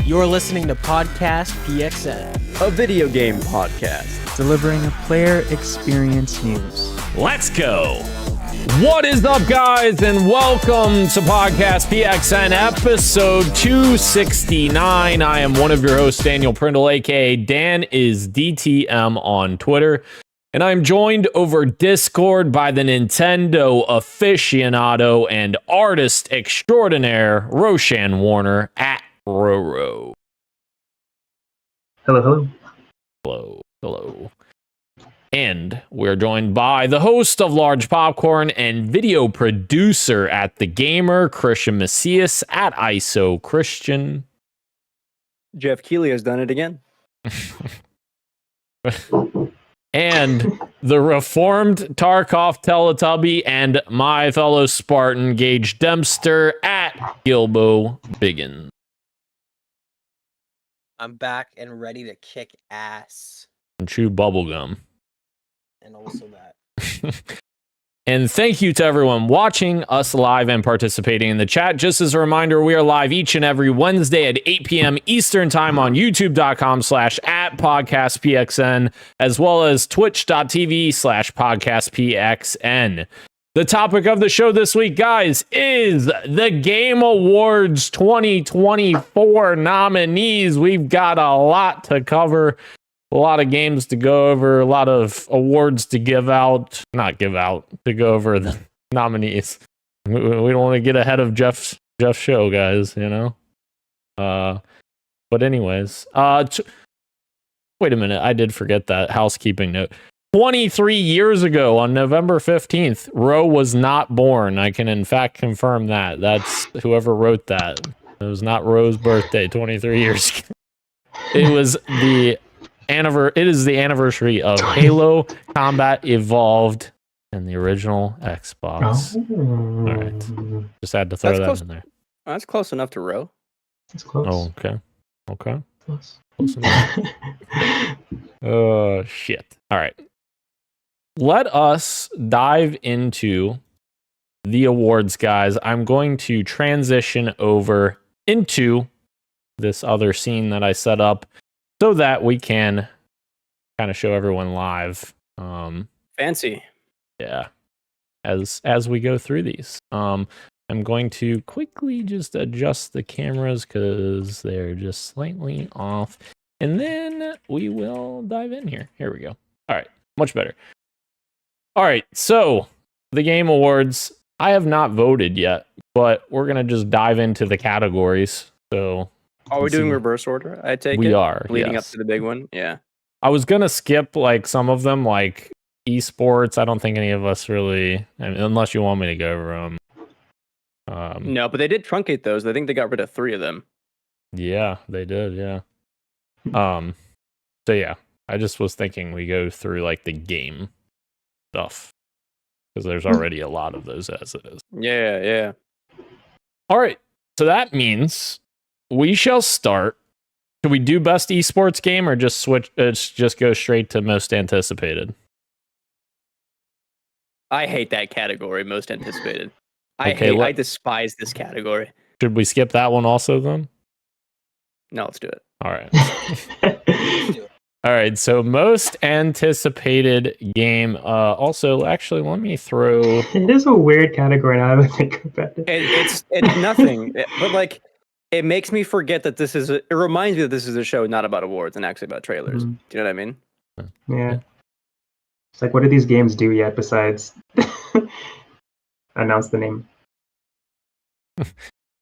You're listening to Podcast PXN, a video game podcast delivering a player experience news. Let's go! What is up, guys, and welcome to Podcast PXN episode 269. I am one of your hosts, Daniel Prindle, aka Dan is DTM on Twitter, and I'm joined over Discord by the Nintendo aficionado and artist extraordinaire, Roshan Warner at Roro. Hello. Hello. And we're joined by the host of Large Popcorn and video producer at The Gamer, Christian Macias at ISO Christian. Jeff Keighley has done it again. And the reformed Tarkov Teletubby and my fellow Spartan, Gage Dempster at Gilbo Biggin. I'm back and ready to kick ass. And chew bubblegum. And also that. And thank you to everyone watching us live and participating in the chat. Just as a reminder, we are live each and every Wednesday at 8 p.m. Eastern Time on youtube.com/@podcastpxn, as well as twitch.tv/podcastpxn. The topic of the show this week, guys, is the Game Awards 2024 nominees. We've got a lot to cover. A lot of games to go over, a lot of awards to to go over the nominees. We don't want to get ahead of Jeff's show, guys, you know? But anyways, wait a minute, I did forget that housekeeping note. 23 years ago, on November 15th, Ro was not born. I can in fact confirm that. That's whoever wrote that. It was not Ro's birthday 23 years ago. It was the anniversary of Halo Combat Evolved and the original Xbox. Oh. All right. Just had to throw that in there. That's close enough to row. That's close. Oh, okay. Close. Close enough. Oh, shit. All right. Let us dive into the awards, guys. I'm going to transition over into this other scene that I set up, so that we can kind of show everyone live. Fancy. Yeah. As we go through these. I'm going to quickly just adjust the cameras because they're just slightly off. And then we will dive in here. Here we go. All right. Much better. All right. So the Game Awards, I have not voted yet, but we're going to just dive into the categories. So are we doing reverse order? I take it. We are leading up to the big one. Yeah. I was gonna skip like some of them, like esports. I don't think any of us really, unless you want me to go over them. No, but they did truncate those. I think they got rid of 3 of them. Yeah, they did. Yeah. So yeah, I just was thinking we go through like the game stuff because there's already a lot of those as it is. Yeah. All right. So that means we shall start. Should we do best esports game or just switch? Just go straight to most anticipated. I hate that category, most anticipated. Okay, I despise this category. Should we skip that one also then? No, let's do it. All right. All right. So most anticipated game. Also, actually, let me throw. It is a weird category now that I think about it. It's nothing, but like. It makes me forget that it reminds me that this is a show not about awards and actually about trailers. Mm-hmm. Do you know what I mean? Yeah. It's like, what do these games do yet besides announce the name?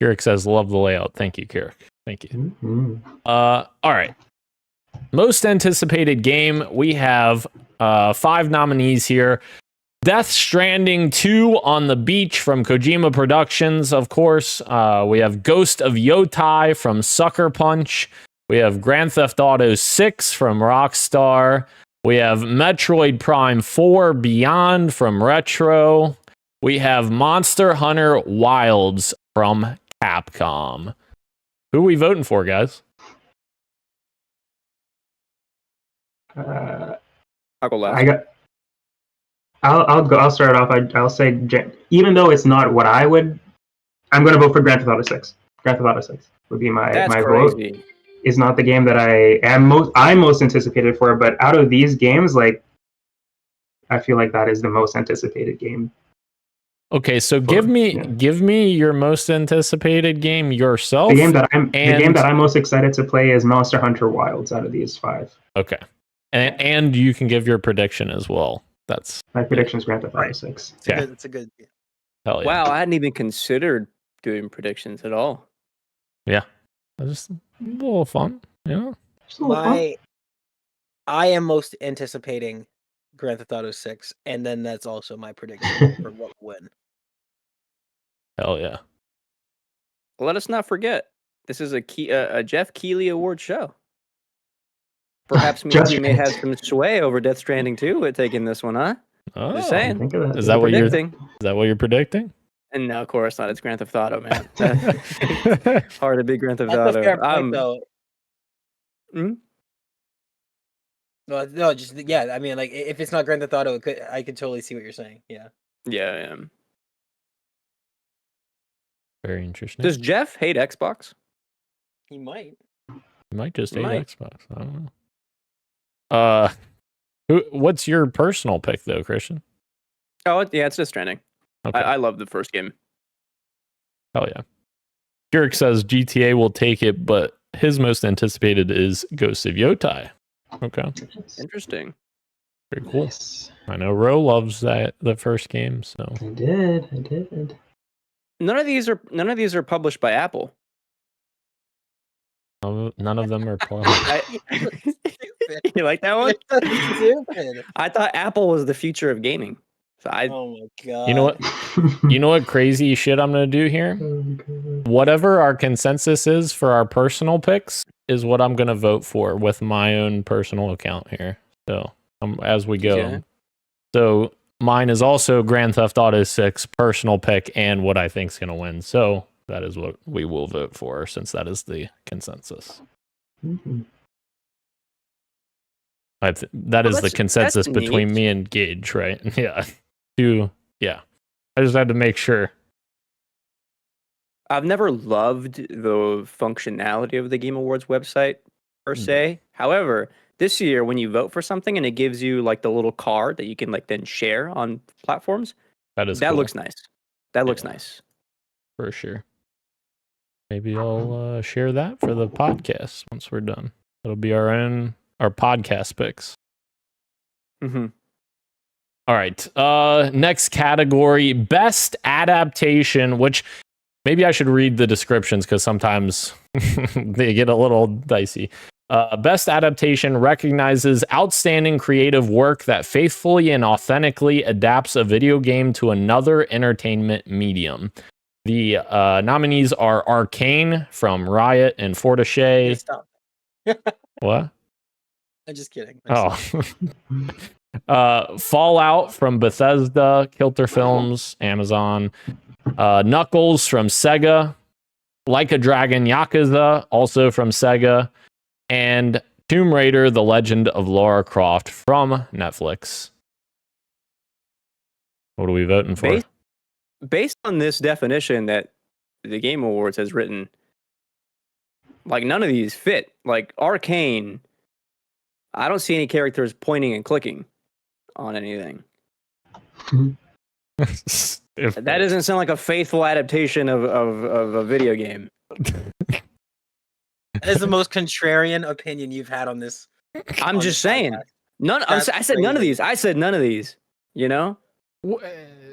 Kirik says, love the layout. Thank you, Kirik. Thank you. Mm-hmm. All right. Most anticipated game. We have 5 nominees here. Death Stranding 2 on the Beach from Kojima Productions, of course. We have Ghost of Yotai from Sucker Punch. We have Grand Theft Auto 6 from Rockstar. We have Metroid Prime 4 Beyond from Retro. We have Monster Hunter Wilds from Capcom. Who are we voting for, guys? I'll go last. I'll start off. I'll say, even though it's not what I would, I'm going to vote for Grand Theft Auto 6. Grand Theft Auto 6 would be my vote. is not the game that I'm most anticipated for. But out of these games, like, I feel like that is the most anticipated game. Okay, so give me your most anticipated game yourself. The game that I'm most excited to play is Monster Hunter Wilds out of these 5. Okay, and you can give your prediction as well. That's my prediction is Grand Theft Auto 6. It's a good. Hell yeah. Wow, I hadn't even considered doing predictions at all. Yeah, just a little fun. Yeah. I am most anticipating Grand Theft Auto 6, and then that's also my prediction for what will win. Hell yeah. Let us not forget, this is a Jeff Keighley Award show. Perhaps we may have some sway over Death Stranding 2 with taking this one, huh? Oh, Just saying. Is that what you're predicting? And no, of course not. It's Grand Theft Auto, man. Hard to beat Grand Theft That's Auto. a fair point, though. Hmm? No, just yeah. I mean, like, if it's not Grand Theft Auto, I could totally see what you're saying. Yeah. Yeah, I am. Very interesting. Does Jeff hate Xbox? He might. He might just hate Xbox. I don't know. What's your personal pick though, Christian? Oh, yeah, it's Death Stranding. Okay. I love the first game. Hell yeah. Jurek says GTA will take it, but his most anticipated is Ghost of Yotai. Okay. Interesting. Very cool. Nice. I know Ro loves the first game, so I did. None of these are published by Apple. none of them are You like that one? Stupid. I thought Apple was the future of gaming. So Oh my god. You know what? You know what crazy shit I'm gonna do here? Whatever our consensus is for our personal picks is what I'm gonna vote for with my own personal account here. So as we go. Yeah. So mine is also Grand Theft Auto 6 personal pick and what I think is gonna win. So that is what we will vote for since that is the consensus. Mhm. That is the consensus between me and Gage, right? Yeah. Yeah. I just had to make sure. I've never loved the functionality of the Game Awards website per se. However, this year when you vote for something and it gives you like the little card that you can like then share on platforms, that cool. looks nice. That looks nice. For sure. Maybe I'll share that for the podcast once we're done. It'll be our podcast picks. Mm-hmm. All right. Next category, best adaptation, which maybe I should read the descriptions because sometimes they get a little dicey. Best adaptation recognizes outstanding creative work that faithfully and authentically adapts a video game to another entertainment medium. The nominees are Arcane from Riot and Fortiche. Stop. What? I'm just kidding. Fallout from Bethesda, Kilter Films, Amazon, Knuckles from Sega, Like a Dragon Yakuza, also from Sega, and Tomb Raider, The Legend of Lara Croft from Netflix. What are we voting for? Based on this definition that the Game Awards has written, like none of these fit. Like Arcane, I don't see any characters pointing and clicking on anything. That doesn't sound like a faithful adaptation of a video game. That is the most contrarian opinion you've had on this. I'm just saying. I said none of these. I said none of these. You know?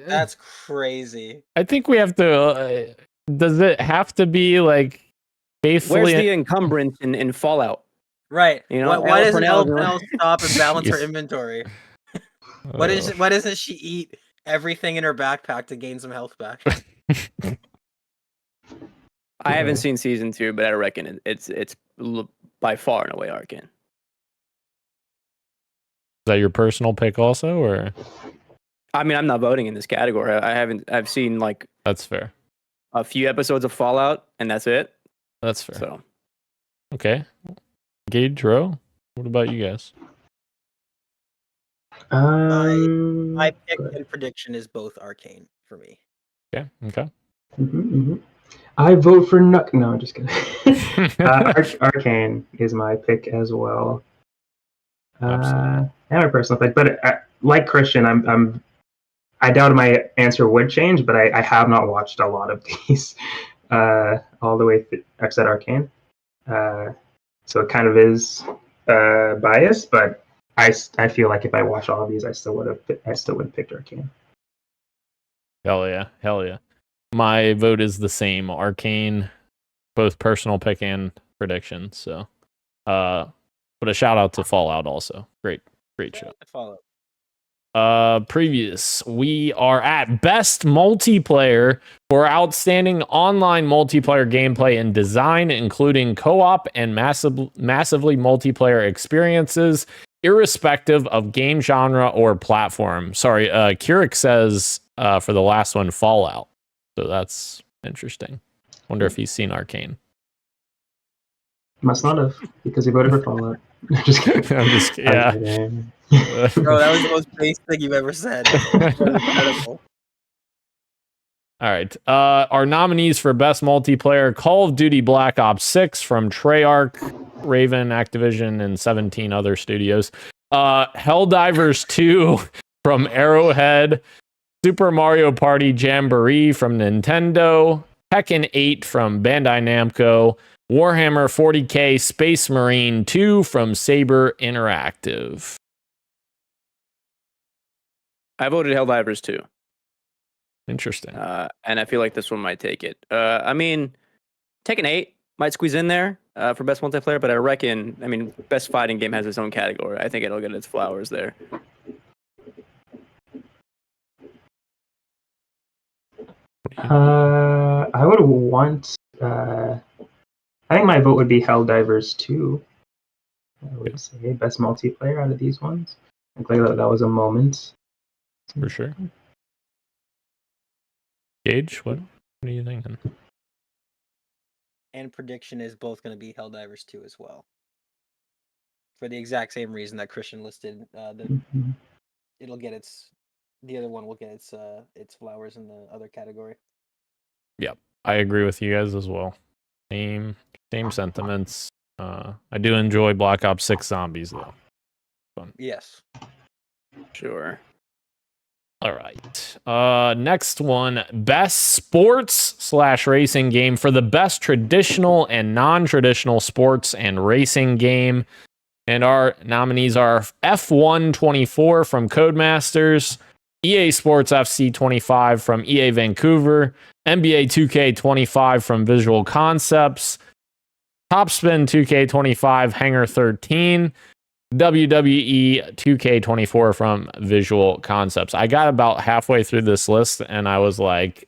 That's crazy. I think we have to. Does it have to be like faithfully? Where's the encumbrance in Fallout? Right. You know, why doesn't Elle stop and balance her inventory? Why doesn't she eat everything in her backpack to gain some health back? I haven't seen season 2, but I reckon it's by far and away Arcane. Is that your personal pick also, or? I mean, I'm not voting in this category. I've seen like That's fair. a few episodes of Fallout, and that's it. That's fair. So Okay. Gage, Ro, what about you guys? My pick and prediction is both Arcane for me. Okay. I vote for No, I'm just kidding. Arcane is my pick as well. And my personal pick, but like Christian, I doubt my answer would change, but I have not watched a lot of these all the way. I've said Arcane, so it kind of is biased, but I feel like if I watched all of these, I still would have picked Arcane. Hell yeah. My vote is the same. Arcane, both personal pick and prediction. So, but a shout out to Fallout also. Great show. Fallout. Previous, we are at best multiplayer for outstanding online multiplayer gameplay and design, including co-op and massively multiplayer experiences, irrespective of game genre or platform. Sorry, Keurig says for the last one, Fallout. So that's interesting. Wonder if he's seen Arcane. Must not have, because he voted for Fallout. Just kidding. I'm just yeah. Bro, that was the most basic thing you've ever said. That was incredible. All right. Our nominees for Best Multiplayer: Call of Duty Black Ops 6 from Treyarch, Raven, Activision, and 17 other studios. Helldivers 2 from Arrowhead, Super Mario Party Jamboree from Nintendo, Tekken 8 from Bandai Namco, Warhammer 40k Space Marine 2 from Saber Interactive. I voted Helldivers 2. Interesting. And I feel like this one might take it. I mean, Tekken 8 might squeeze in there for best multiplayer, but I reckon, best fighting game has its own category. I think it'll get its flowers there. I would want. I think my vote would be Helldivers 2. I would say best multiplayer out of these ones. I think that was a moment. For sure. Gage, what are you thinking? And prediction is both going to be Helldivers 2 as well. For the exact same reason that Christian listed, it'll get the other one will get its flowers in the other category. Yep, I agree with you guys as well. Same sentiments. I do enjoy Black Ops 6 Zombies though. Fun. Yes. Sure. All right. Next one, best sports/racing game for the best traditional and non-traditional sports and racing game. And our nominees are F1 24 from Codemasters, EA Sports FC 25 from EA Vancouver, NBA 2K 25 from Visual Concepts, Topspin 2K 25 Hangar 13, WWE 2K24 from Visual Concepts. I got about halfway through this list and I was like,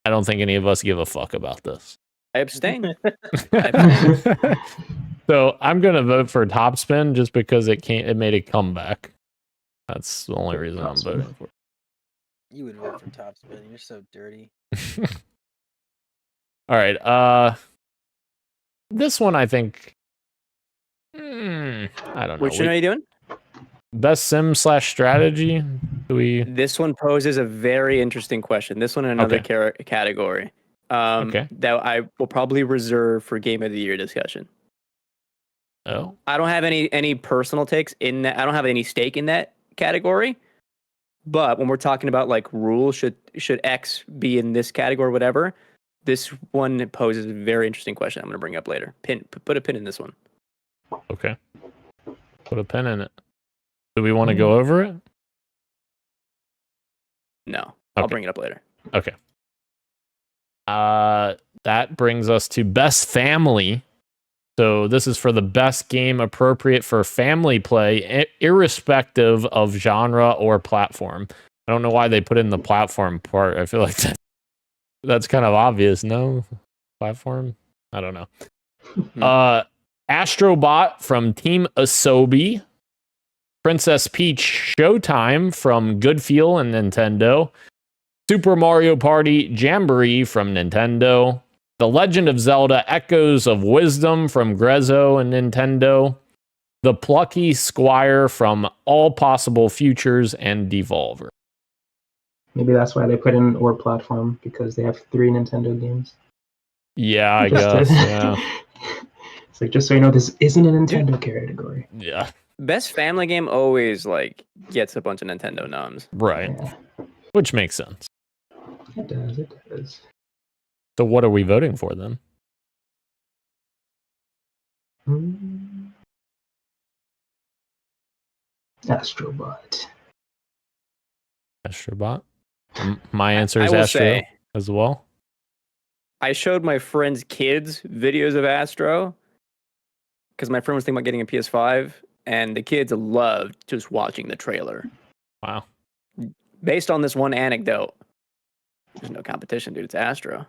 I don't think any of us give a fuck about this. I abstain. So I'm gonna vote for Topspin just because it made a comeback. That's the only reason I'm voting for it. You would vote for Topspin. You're so dirty. All right. This one I think. I don't know. Which one are you doing? Best sim/strategy. This one poses a very interesting question. This one in another category. Okay. That I will probably reserve for Game of the Year discussion. Oh. I don't have any personal takes in that. I don't have any stake in that category. But when we're talking about like rules, should X be in this category or whatever, this one poses a very interesting question I'm going to bring up later. Put a pin in this one. Okay. Put a pin in it. Do we want to go over it? No. I'll bring it up later. Okay. That brings us to best family. So this is for the best game appropriate for family play, irrespective of genre or platform. I don't know why they put in the platform part. I feel like that's kind of obvious. No? Platform? I don't know. Astrobot from Team Asobi. Princess Peach Showtime from Goodfeel and Nintendo. Super Mario Party Jamboree from Nintendo. The Legend of Zelda Echoes of Wisdom from Grezzo and Nintendo. The Plucky Squire from All Possible Futures and Devolver. Maybe that's why they put in or platform, because they have 3 Nintendo games. Yeah, I Just guess. to- Yeah. It's like, just so you know, this isn't a Nintendo category. Yeah. Best family game always like gets a bunch of Nintendo noms. Right. Yeah, Which makes sense. it does. It does. So what are we voting for then? Astrobot. Astrobot. My answer I is will Astro say, as well. I showed my friend's kids videos of Astro because my friend was thinking about getting a PS5, and the kids loved just watching the trailer. Wow. Based on this one anecdote, there's no competition, dude. It's Astro.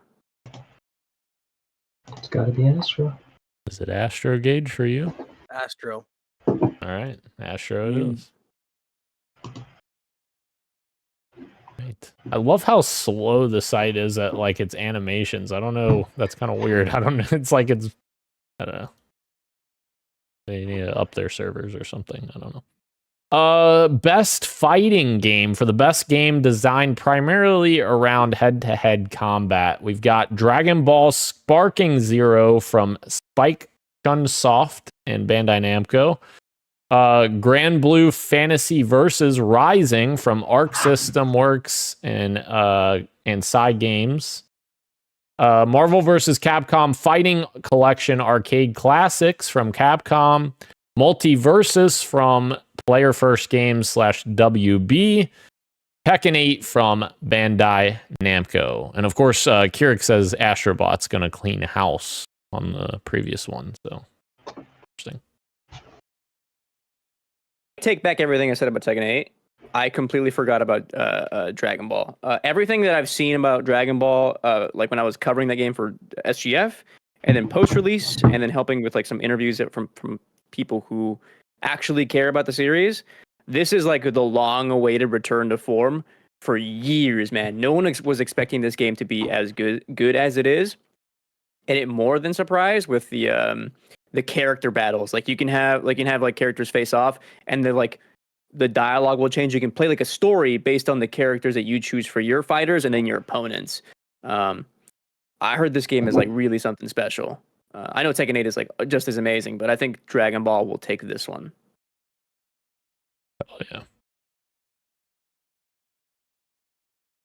It's got to be Astro. Is it Astro Gauge for you? Astro. All right. Astro it is. Right. I love how slow the site is at like its animations. I don't know. That's kind of weird. I don't know. It's like I don't know. They need to up their servers or something. I don't know. Best fighting game. For the best game designed primarily around head-to-head combat, we've got Dragon Ball Sparking Zero from Spike Chunsoft and Bandai Namco. Grand Blue Fantasy Versus Rising from Arc System Works and Side Games. Marvel vs. Capcom Fighting Collection Arcade Classics from Capcom. Multiversus from Player First Games /WB. Tekken 8 from Bandai Namco. And of course, Keurig says Astrobot's going to clean house on the previous one. So, interesting. Take back everything I said about Tekken 8. I completely forgot about Dragon Ball. Everything that I've seen about Dragon Ball, like when I was covering that game for SGF, and then post-release, and then helping with like some interviews from people who actually care about the series, this is like the long-awaited return to form for years, man. No one was expecting this game to be as good as it is, and it more than surprised with the character battles. Like you can have like characters face off, and the dialogue will change. You can play like a story based on the characters that you choose for your fighters and then your opponents. I heard this game is like really something special. I know Tekken 8 is like just as amazing, but I think Dragon Ball will take this one. Oh yeah.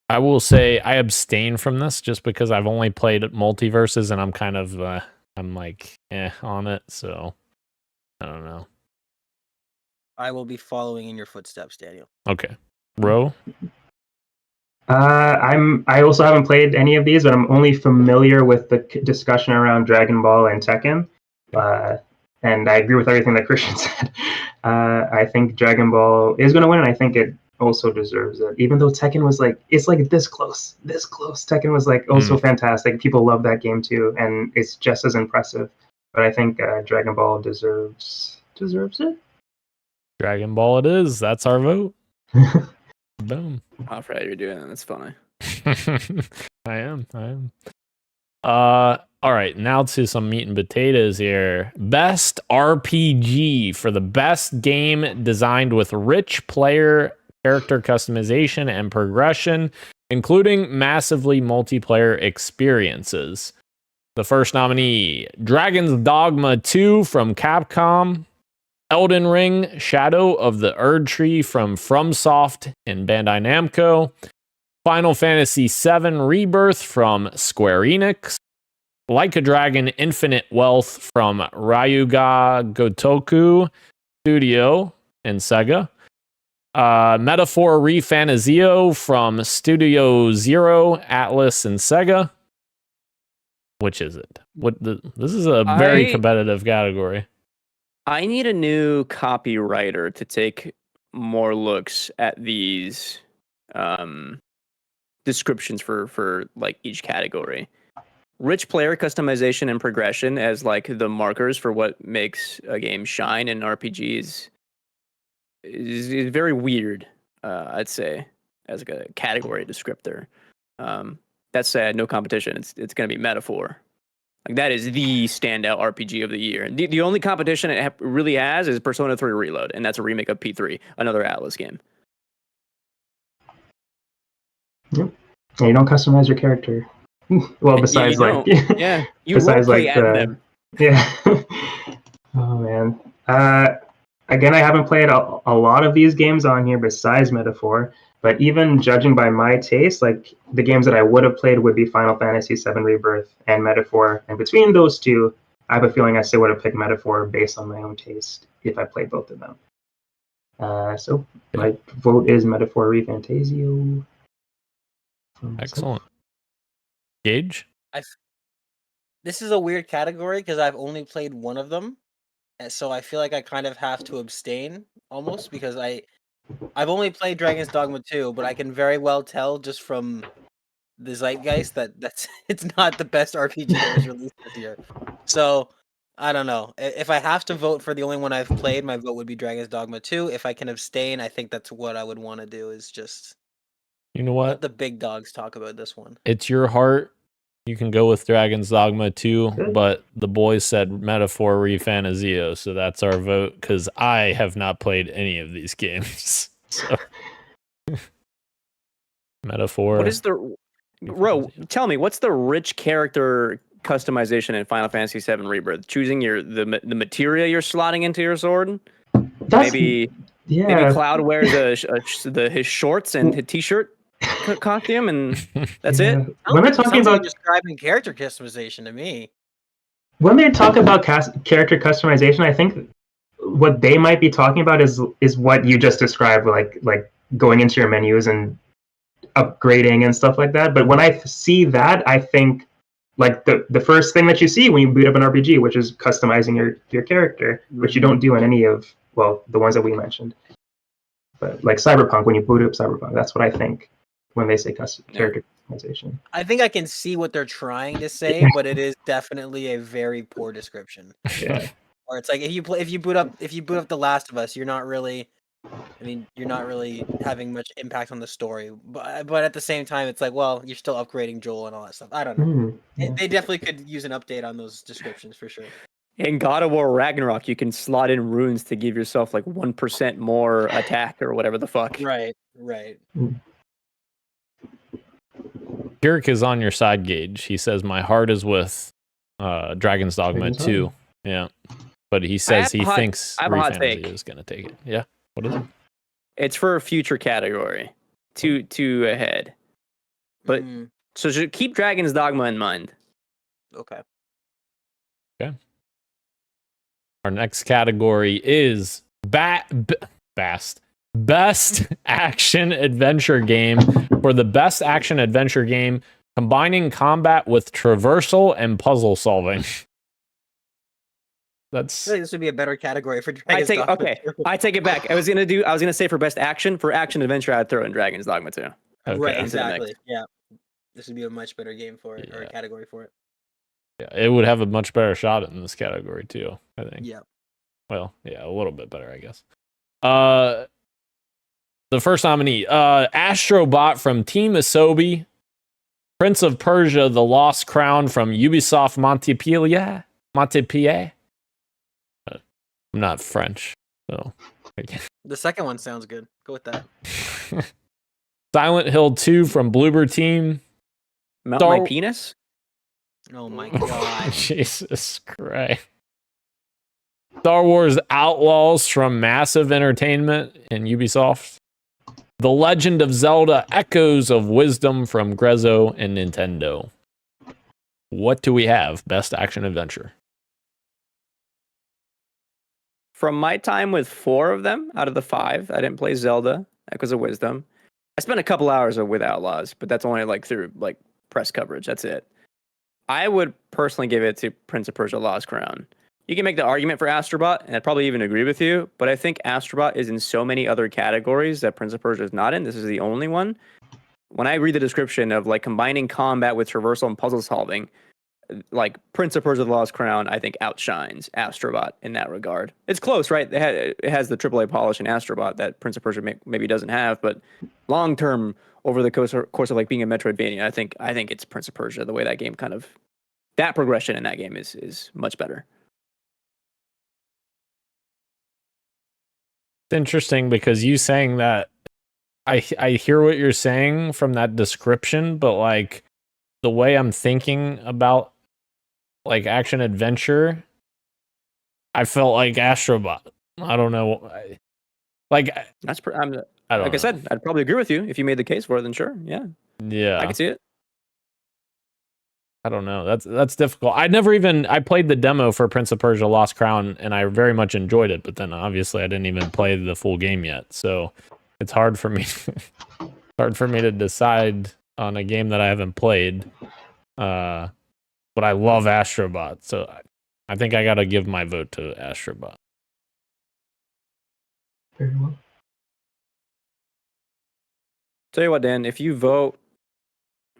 I will say I abstain from this just because I've only played Multiverses and I'm kind of I'm like on it, so I don't know. I will be following in your footsteps, Daniel. Okay. Ro? I also haven't played any of these, but I'm only familiar with the discussion around Dragon Ball and Tekken. And I agree with everything that Christian said. I think Dragon Ball is going to win, and I think it also deserves it. Even though Tekken was like, it's like this close. Tekken was like also fantastic. People love that game too, and it's just as impressive. But I think Dragon Ball deserves it. Dragon Ball it is. That's our vote. Boom. Oh, Fred, you're doing that. That's funny. I am. All right, now to some meat and potatoes here. Best RPG for the best game designed with rich player character customization and progression, including massively multiplayer experiences. The first nominee, Dragon's Dogma 2 from Capcom. Elden Ring, Shadow of the Erd Tree from FromSoft and Bandai Namco. Final Fantasy VII Rebirth from Square Enix. Like a Dragon Infinite Wealth from Ryuga Gotoku Studio and Sega. Metaphor Refantasio from Studio Zero, Atlas, and Sega. Which is it? This is a very competitive category. I need a new copywriter to take more looks at these descriptions for like each category. Rich player customization and progression as like the markers for what makes a game shine in RPGs is very weird, I'd say, as like a category descriptor. That said, no competition. It's going to be Metaphor. Like that is the standout RPG of the year. And the only competition it really has is Persona 3 Reload, and that's a remake of P3, another Atlas game. Yep. Yeah, you don't customize your character. Well, You besides don't. like Yeah, you besides roleplay like as the them. yeah. Oh man. Again, I haven't played a lot of these games on here besides Metaphor, but even judging by my taste, like the games that I would have played would be Final Fantasy VII Rebirth and Metaphor. And between those two, I have a feeling I still would have picked Metaphor based on my own taste if I played both of them. So my vote is Metaphor ReFantasio. Excellent. Gage? This is a weird category because I've only played one of them, and so I feel like I kind of have to abstain almost because I've only played Dragon's Dogma 2, but I can very well tell just from the zeitgeist that's it's not the best RPG that was released this year. So I don't know. If I have to vote for the only one I've played, my vote would be Dragon's Dogma 2. If I can abstain, I think that's what I would want to do is just You know let what? the big dogs talk about this one. It's your heart. You can go with Dragon's Dogma 2, but the boys said Metaphor ReFantasio, so that's our vote because I have not played any of these games. So Metaphor. What is the Ro? Tell me, what's the rich character customization in Final Fantasy VII Rebirth? Choosing the materia you're slotting into your sword. Maybe Cloud wears his shorts and his t-shirt costume, and that's it. When they're talking about describing character customization to me, when they talk about character customization, I think what they might be talking about is what you just described, like going into your menus and upgrading and stuff like that. But when I see that, I think like the first thing that you see when you boot up an RPG, which is customizing your character, which you don't do in any of the ones that we mentioned. But like Cyberpunk, when you boot up Cyberpunk, that's what I think when they say character customization. I think I can see what they're trying to say, but it is definitely a very poor description. Yeah. Or it's like if you boot up The Last of Us, you're not really having much impact on the story. But at the same time, it's like, well, you're still upgrading Joel and all that stuff. I don't know. They definitely could use an update on those descriptions for sure. In God of War Ragnarok, you can slot in runes to give yourself like 1% more attack or whatever the fuck. Right. Garrick is on your side, Gage. He says, my heart is with Dragon's Dogma 2. Yeah. But he says he thinks ReFantasy is going to take it. Yeah. What is it? It's for a future category. Two ahead. But so should keep Dragon's Dogma in mind. Okay. Our next category is Best Action Adventure Game. For the Best Action Adventure Game, combining combat with traversal and puzzle solving. I feel like this would be a better category for Dragon's Dogma 2. I take it back. I was gonna say for Best Action. For Action Adventure, I'd throw in Dragon's Dogma 2. Okay. Right, exactly. Yeah. This would be a much better game for it, or a category for it. Yeah, it would have a much better shot in this category too, I think. Yeah. Well, yeah, a little bit better, I guess. The first nominee, Astrobot from Team Asobi, Prince of Persia: The Lost Crown from Ubisoft Montpellier. I'm not French, so the second one sounds good. Go with that. Silent Hill 2 from Bloober Team. Mount my penis? Oh my god. Jesus Christ. Star Wars Outlaws from Massive Entertainment and Ubisoft. The Legend of Zelda Echoes of Wisdom from Grezzo and Nintendo. What do we have? Best Action Adventure. From my time with 4 of them out of the 5, I didn't play Zelda, Echoes of Wisdom. I spent a couple hours with Outlaws, but that's only through press coverage. That's it. I would personally give it to Prince of Persia: Lost Crown. You can make the argument for Astrobot, and I'd probably even agree with you, but I think Astrobot is in so many other categories that Prince of Persia is not in. This is the only one. When I read the description of combining combat with traversal and puzzle solving, Prince of Persia: The Lost Crown, I think outshines Astrobot in that regard. It's close, right? It has the AAA polish in Astrobot that Prince of Persia maybe doesn't have, but long term, over the course of being a Metroidvania, I think it's Prince of Persia. The way that game that progression in that game is much better. It's interesting because you saying that, I hear what you're saying from that description, but the way I'm thinking about like action adventure, I felt like Astrobot. I don't know. I don't Like I know. said, I'd probably agree with you if you made the case for it. Then sure, yeah, Yeah, I can see it. I don't know. That's difficult. I played the demo for Prince of Persia: Lost Crown, and I very much enjoyed it. But then obviously I didn't even play the full game yet, so it's hard for me. Hard for me to decide on a game that I haven't played. But I love Astrobot, so I think I gotta give my vote to Astrobot. Very well. Tell you what, Dan, if you vote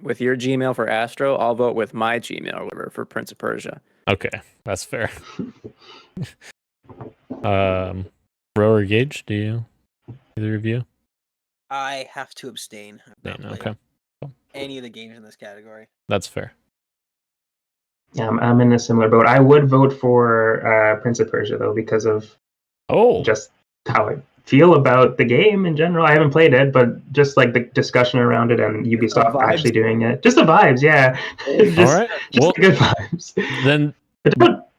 with your Gmail for Astro, I'll vote with my Gmail or whatever for Prince of Persia. Okay, that's fair. Rower Gage, do you? Either of you? I have to abstain. I've not played Okay, any of the games in this category. that's fair. Yeah, I'm in a similar boat. I would vote for Prince of Persia though because of just how I feel about the game in general. I haven't played it, but just like the discussion around it and Ubisoft actually doing it, just the vibes, yeah. All right, just the good vibes. Then But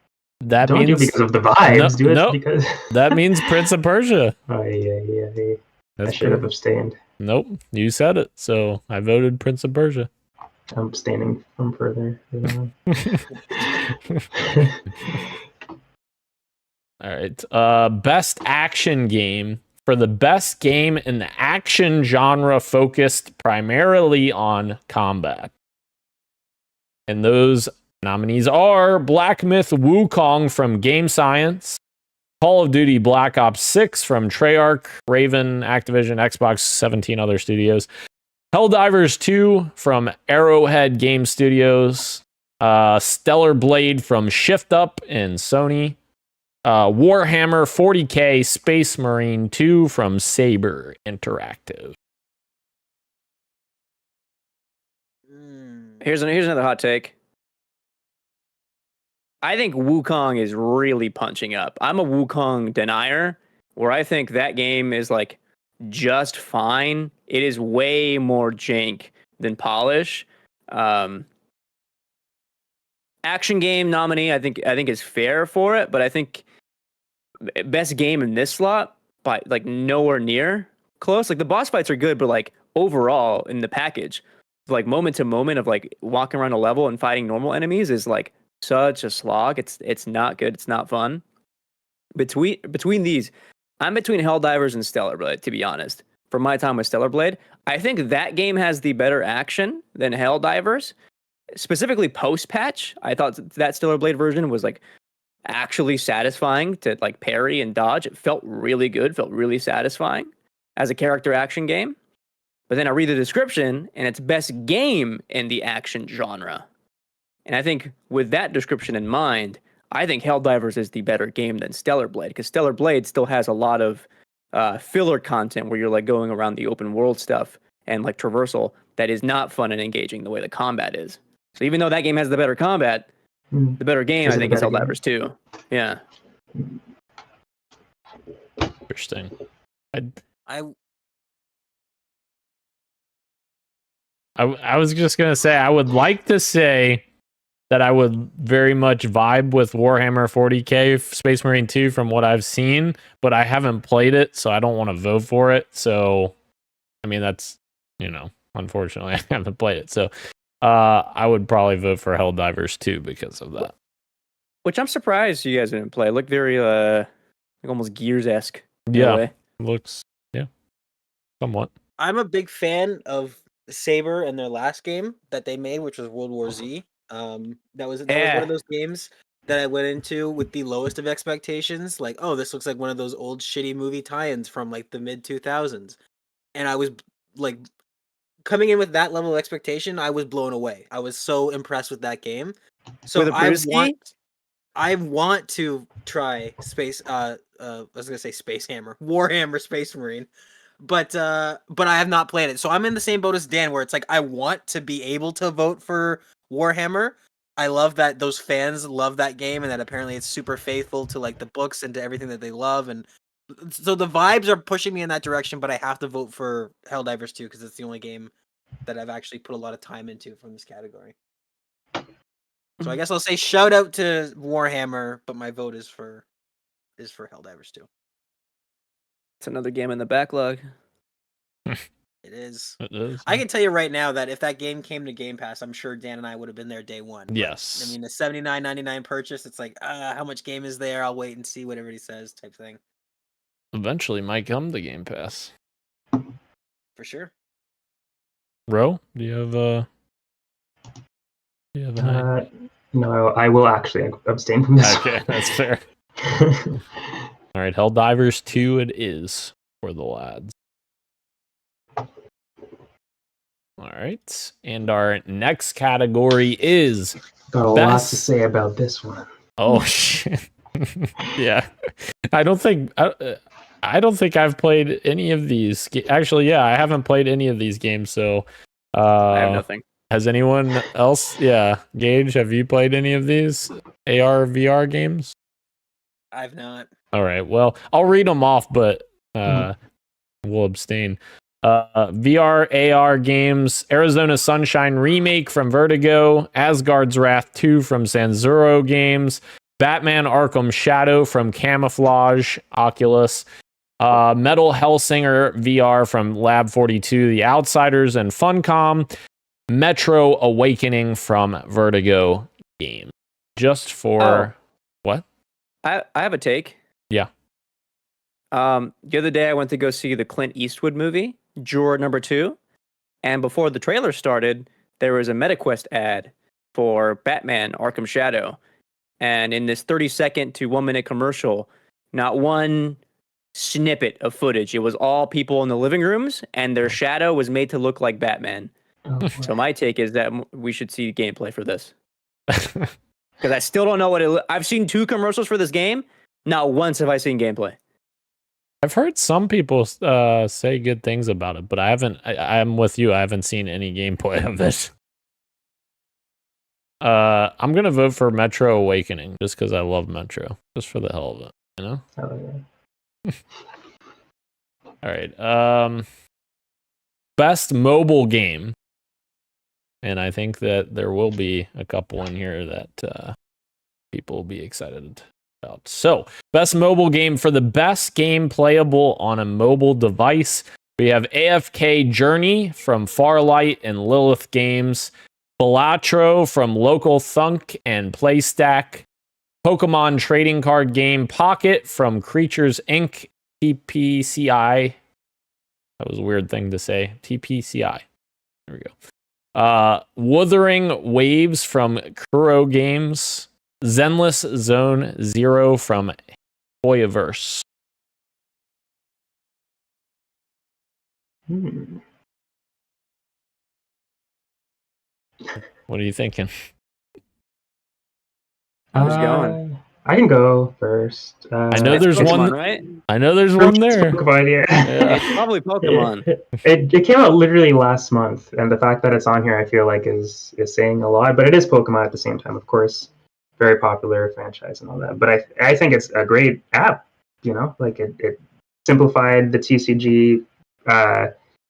that don't means do it because of the vibes. Do it no, because that means Prince of Persia. Oh yeah. I That's should have abstained. Nope, you said it, so I voted Prince of Persia. I'm abstaining from further. All right. Best action game. For the best game in the action genre focused primarily on combat. And those nominees are Black Myth Wukong from Game Science, Call of Duty Black Ops 6 from Treyarch, Raven, Activision, Xbox, 17 other studios, Helldivers 2 from Arrowhead Game Studios, Stellar Blade from Shift Up and Sony, Warhammer 40K Space Marine 2 from Saber Interactive. Here's another hot take. I think Wukong is really punching up. I'm a Wukong denier, where I think that game is like just fine. It is way more jank than polish. Action game nominee, I think is fair for it, but I think best game in this slot, but like nowhere near close. Like the boss fights are good, but like overall in the package, like moment to moment of like walking around a level and fighting normal enemies is like such a slog. It's not good. It's not fun. Between these, I'm between Helldivers and Stellar Blade, to be honest. From my time with Stellar Blade, I think that game has the better action than Helldivers. Specifically post-patch, I thought that Stellar Blade version was like actually satisfying to like parry and dodge. It felt really good, felt really satisfying as a character action game. But then I read the description and it's best game in the action genre. And I think with that description in mind, I think Helldivers is the better game than Stellar Blade, because Stellar Blade still has a lot of filler content where you're like going around the open world stuff and like traversal that is not fun and engaging the way the combat is. So even though that game has the better combat, the better game, I think, is Helldivers 2. Yeah. Interesting. I was just going to say, I would like to say that I would very much vibe with Warhammer 40K Space Marine 2 from what I've seen, but I haven't played it, so I don't want to vote for it. So, I mean, that's, unfortunately, I haven't played it. So, I would probably vote for Helldivers 2 because of that. Which I'm surprised you guys didn't play. It looked very, like almost Gears-esque. Yeah, looks, somewhat. I'm a big fan of Saber and their last game that they made, which was World War Z. That was one of those games that I went into with the lowest of expectations. Like, oh, this looks like one of those old shitty movie tie-ins from like the mid 2000s, and I was like, coming in with that level of expectation, I was blown away. I was so impressed with that game. So I want to try I was gonna say Space Hammer, Warhammer Space Marine. But I have not played it. So I'm in the same boat as Dan, where it's like I want to be able to vote for Warhammer. I love that those fans love that game and that apparently it's super faithful to like the books and to everything that they love. And so the vibes are pushing me in that direction, but I have to vote for Helldivers 2 because it's the only game that I've actually put a lot of time into from this category. So I guess I'll say shout out to Warhammer, but my vote is for Helldivers 2. It's another game in the backlog. It is. It is. I can tell you right now that if that game came to Game Pass, I'm sure Dan and I would have been there day one. But, Yes. I mean, a $79.99 purchase, it's like, how much game is there? I'll wait and see what everybody says type thing. Eventually might come to Game Pass. For sure. Ro, do you have an No, I will actually abstain from this. Okay, that's fair. All right, Helldivers 2 it is for the lads. All right, and our next category is Got a lot best- to say about this one. oh shit. Yeah, I don't think I've played any of these. Actually, yeah, I haven't played any of these games. So, I have nothing. Has anyone else? Yeah, Gage, have you played any of these AR VR games? I've not. All right. Well, I'll read them off, but we'll abstain. VR AR games: Arizona Sunshine Remake from Vertigo, Asgard's Wrath 2 from Sanzuro Games, Batman Arkham Shadow from Camouflage Oculus, Metal Hellsinger VR from Lab 42, The Outsiders and Funcom, Metro Awakening from Vertigo Games. Just for what? I have a take. Yeah. The other day I went to go see the Clint Eastwood movie, Juror Number 2, and before the trailer started, there was a MetaQuest ad for Batman Arkham Shadow. And in this 30-second to 1-minute commercial, not one snippet of footage. It was all people in the living rooms, and their shadow was made to look like Batman. So my take is that we should see gameplay for this. Because I still don't know what I've seen 2 commercials for this game. Not once have I seen gameplay. I've heard some people say good things about it, but I haven't. I'm with you. I haven't seen any gameplay of it. I'm gonna vote for Metro Awakening just because I love Metro, just for the hell of it, you know. Oh, yeah. All right. Best mobile game, and I think that there will be a couple in here that people will be excited about. So, best mobile game: for the best game playable on a mobile device, we have AFK Journey from Farlight and Lilith Games, Balatro from Local Thunk and Playstack, Pokemon trading card game Pocket from Creatures Inc. TPCI. That was a weird thing to say. TPCI. There we go. Wuthering Waves from Kuro Games, Zenless Zone Zero from Hoyaverse. What are you thinking? Who's going? I can go first. I know It's there's Pokemon, one. right? I know there's one there. Pokemon, yeah. It's probably Pokemon. It came out literally last month, and the fact that it's on here, I feel like is saying a lot. But it is Pokemon at the same time, of course. Very popular franchise and all that. But I think it's a great app. You know, like it simplified the TCG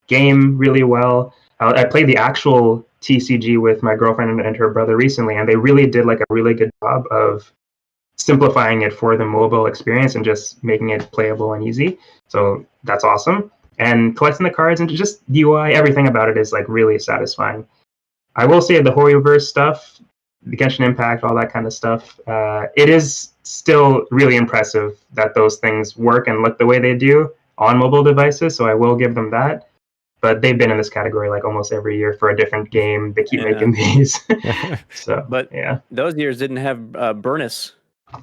game really well. I played the actual TCG with my girlfriend and her brother recently, and they really did like a really good job of simplifying it for the mobile experience and just making it playable and easy. So that's awesome. And collecting the cards and just UI, everything about it is like really satisfying. I will say the Hoyoverse stuff, the Genshin Impact, all that kind of stuff, it is still really impressive that those things work and look the way they do on mobile devices. So I will give them that. But they've been in this category like almost every year for a different game. They keep making these. So, But yeah, those years didn't have Burnus.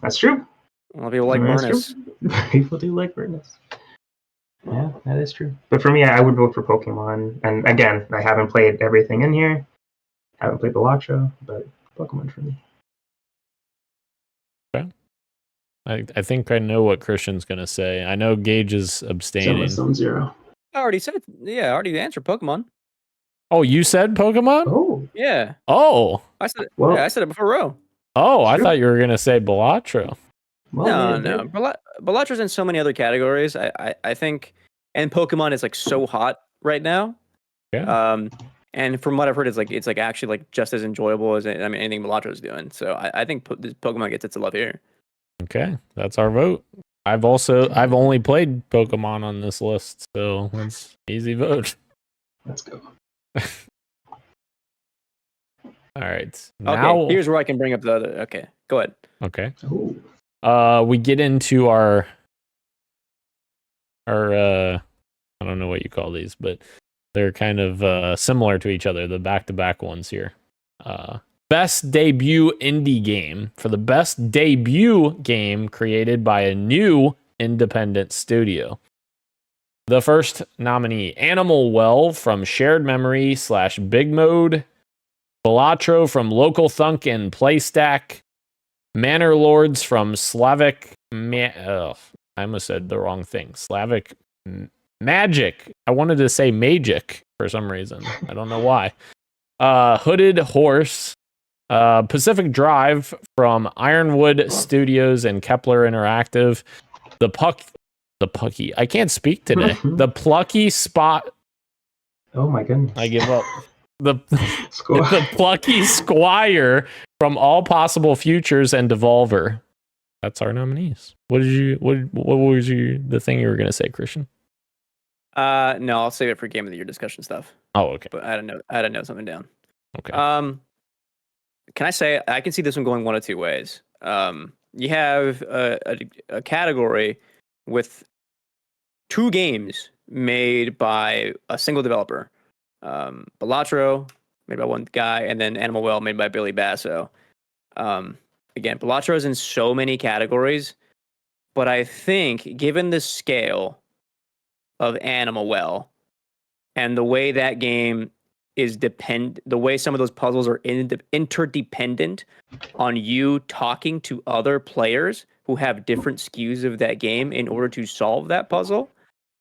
that's true. A lot of people like That's Burnus. true. People do like Burnus. Yeah, that is true. But for me, I would vote for Pokemon. And again, I haven't played everything in here. I haven't played Balatro, but Pokemon for me. I think I know what Christian's gonna say. I know Gage is abstaining. Zone Zero. I already said, I already answered Pokemon. Oh, you said Pokemon? Oh, Yeah, Oh, I said it. Well- Yeah, I said it before Ro. oh, I Sure. thought you were gonna say Balatro. well, No. Balatra's in so many other categories. I think, and Pokemon is like so hot right now. Yeah. And from what I've heard, it's like actually like just as enjoyable as anything Belatro's doing. So I think this Pokemon gets its love here. Okay, that's our vote. I've only played Pokemon on this list, so it's easy vote. Let's go. All right. Okay, here's where I can bring up the other. Okay, go ahead. Okay. Ooh. We get into our I don't know what you call these, but they're kind of similar to each other, the back-to-back ones here. Best debut indie game. For the best debut game created by a new independent studio. The first nominee, Animal Well from Shared Memory / Big Mode. Belatro from Local Thunk and Playstack. Manor Lords from Slavic... I almost said the wrong thing. Slavic Magic. I wanted to say Magic for some reason. I don't know why. Hooded Horse. Pacific Drive from Ironwood Studios and Kepler Interactive. The Pucky. I can't speak today. The Plucky Spot. Oh my goodness. I give up. The Plucky Squire from All Possible Futures and Devolver. That's our nominees. What was the thing you were gonna say, Christian? No, I'll save it for Game of the Year discussion stuff. Oh, okay. But I had to note something down. Okay. Can I say I can see this one going one of two ways? You have a category with 2 games made by a single developer. Belatro, made by one guy, and then Animal Well, made by Billy Basso. Again, Belatro is in so many categories, but I think given the scale of Animal Well and the way that game is the way some of those puzzles are interdependent on you talking to other players who have different SKUs of that game in order to solve that puzzle.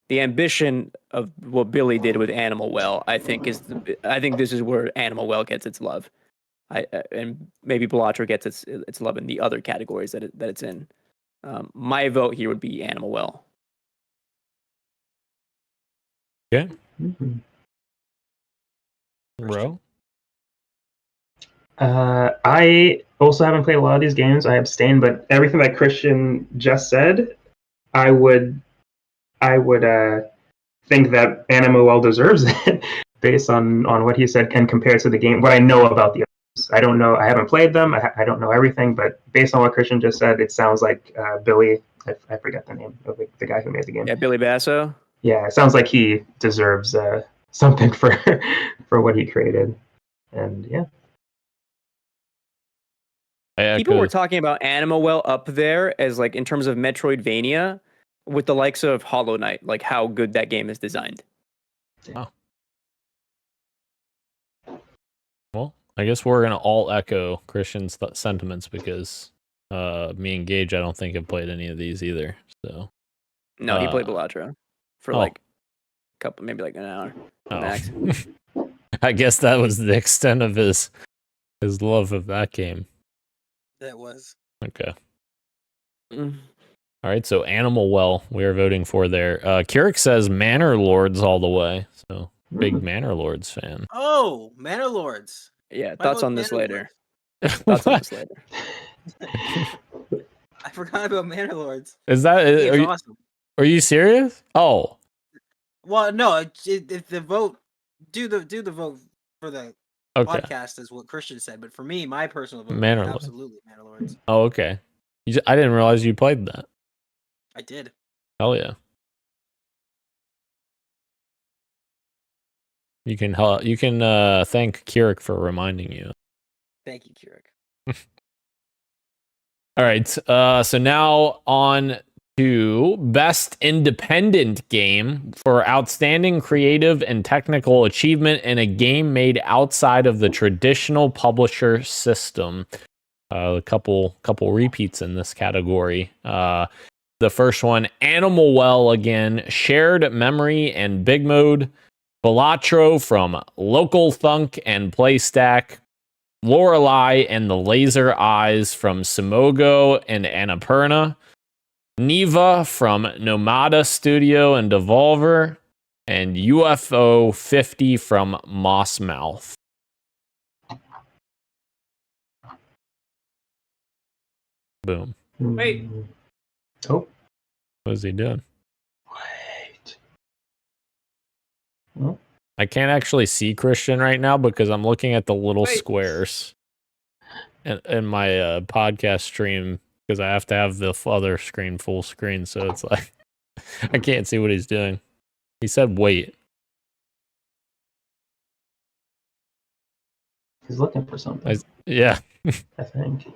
The ambition of what Billy did with Animal Well, I think this is where Animal Well gets its love. And maybe Belatro gets its love in the other categories that it's in. My vote here would be Animal Well. Okay. Mm-hmm. Bro. I also haven't played a lot of these games. I abstain, but everything that Christian just said, I would think that Animal Well deserves it based on what he said can compare to the game. What I know about the others, I don't know. I haven't played them. I don't know everything, but based on what Christian just said, it sounds like Billy. I forget the name of the guy who made the game. Yeah, Billy Basso. Yeah, it sounds like he deserves something for what he created, and yeah. People were talking about Animal Well up there as like in terms of Metroidvania with the likes of Hollow Knight, like how good that game is designed. Wow. Well, I guess we're gonna all echo Christian's sentiments because me and Gage, I don't think have played any of these either. So no, he played Belatro for like a couple, maybe like an hour max. I guess that was the extent of his love of that game. That was. Okay. All right, so Animal Well, we are voting for there. Keurig says Manor Lords all the way, so big Manor Lords fan. Oh, Manor Lords. Yeah, thoughts on this later. Thoughts on this later. I forgot about Manor Lords. Is that awesome? Are you serious? Oh. Well, no. If the vote, do the vote for the podcast is what Christian said, but for me, my personal vote, Manor Lords. Absolutely Manor Lords. Oh, okay. I didn't realize you played that. I did. Hell yeah. You can thank Keurig for reminding you. Thank you, Keurig. All right. So now on to Best Independent Game for outstanding creative and technical achievement in a game made outside of the traditional publisher system. A couple repeats in this category. The first one, Animal Well again, Shared Memory and Big Mode. Belatro from Local Thunk and Playstack. Lorelei and the Laser Eyes from Simogo and Annapurna. Neva from Nomada Studio and Devolver. and UFO 50 from Mossmouth. Boom. Wait. Oh. What is he doing? Wait. Oh. I can't actually see Christian right now because I'm looking at the little Wait. squares in my podcast stream because I have to have the other screen full screen. So it's like I can't see what he's doing. He said, wait. He's looking for something. Yeah. I think.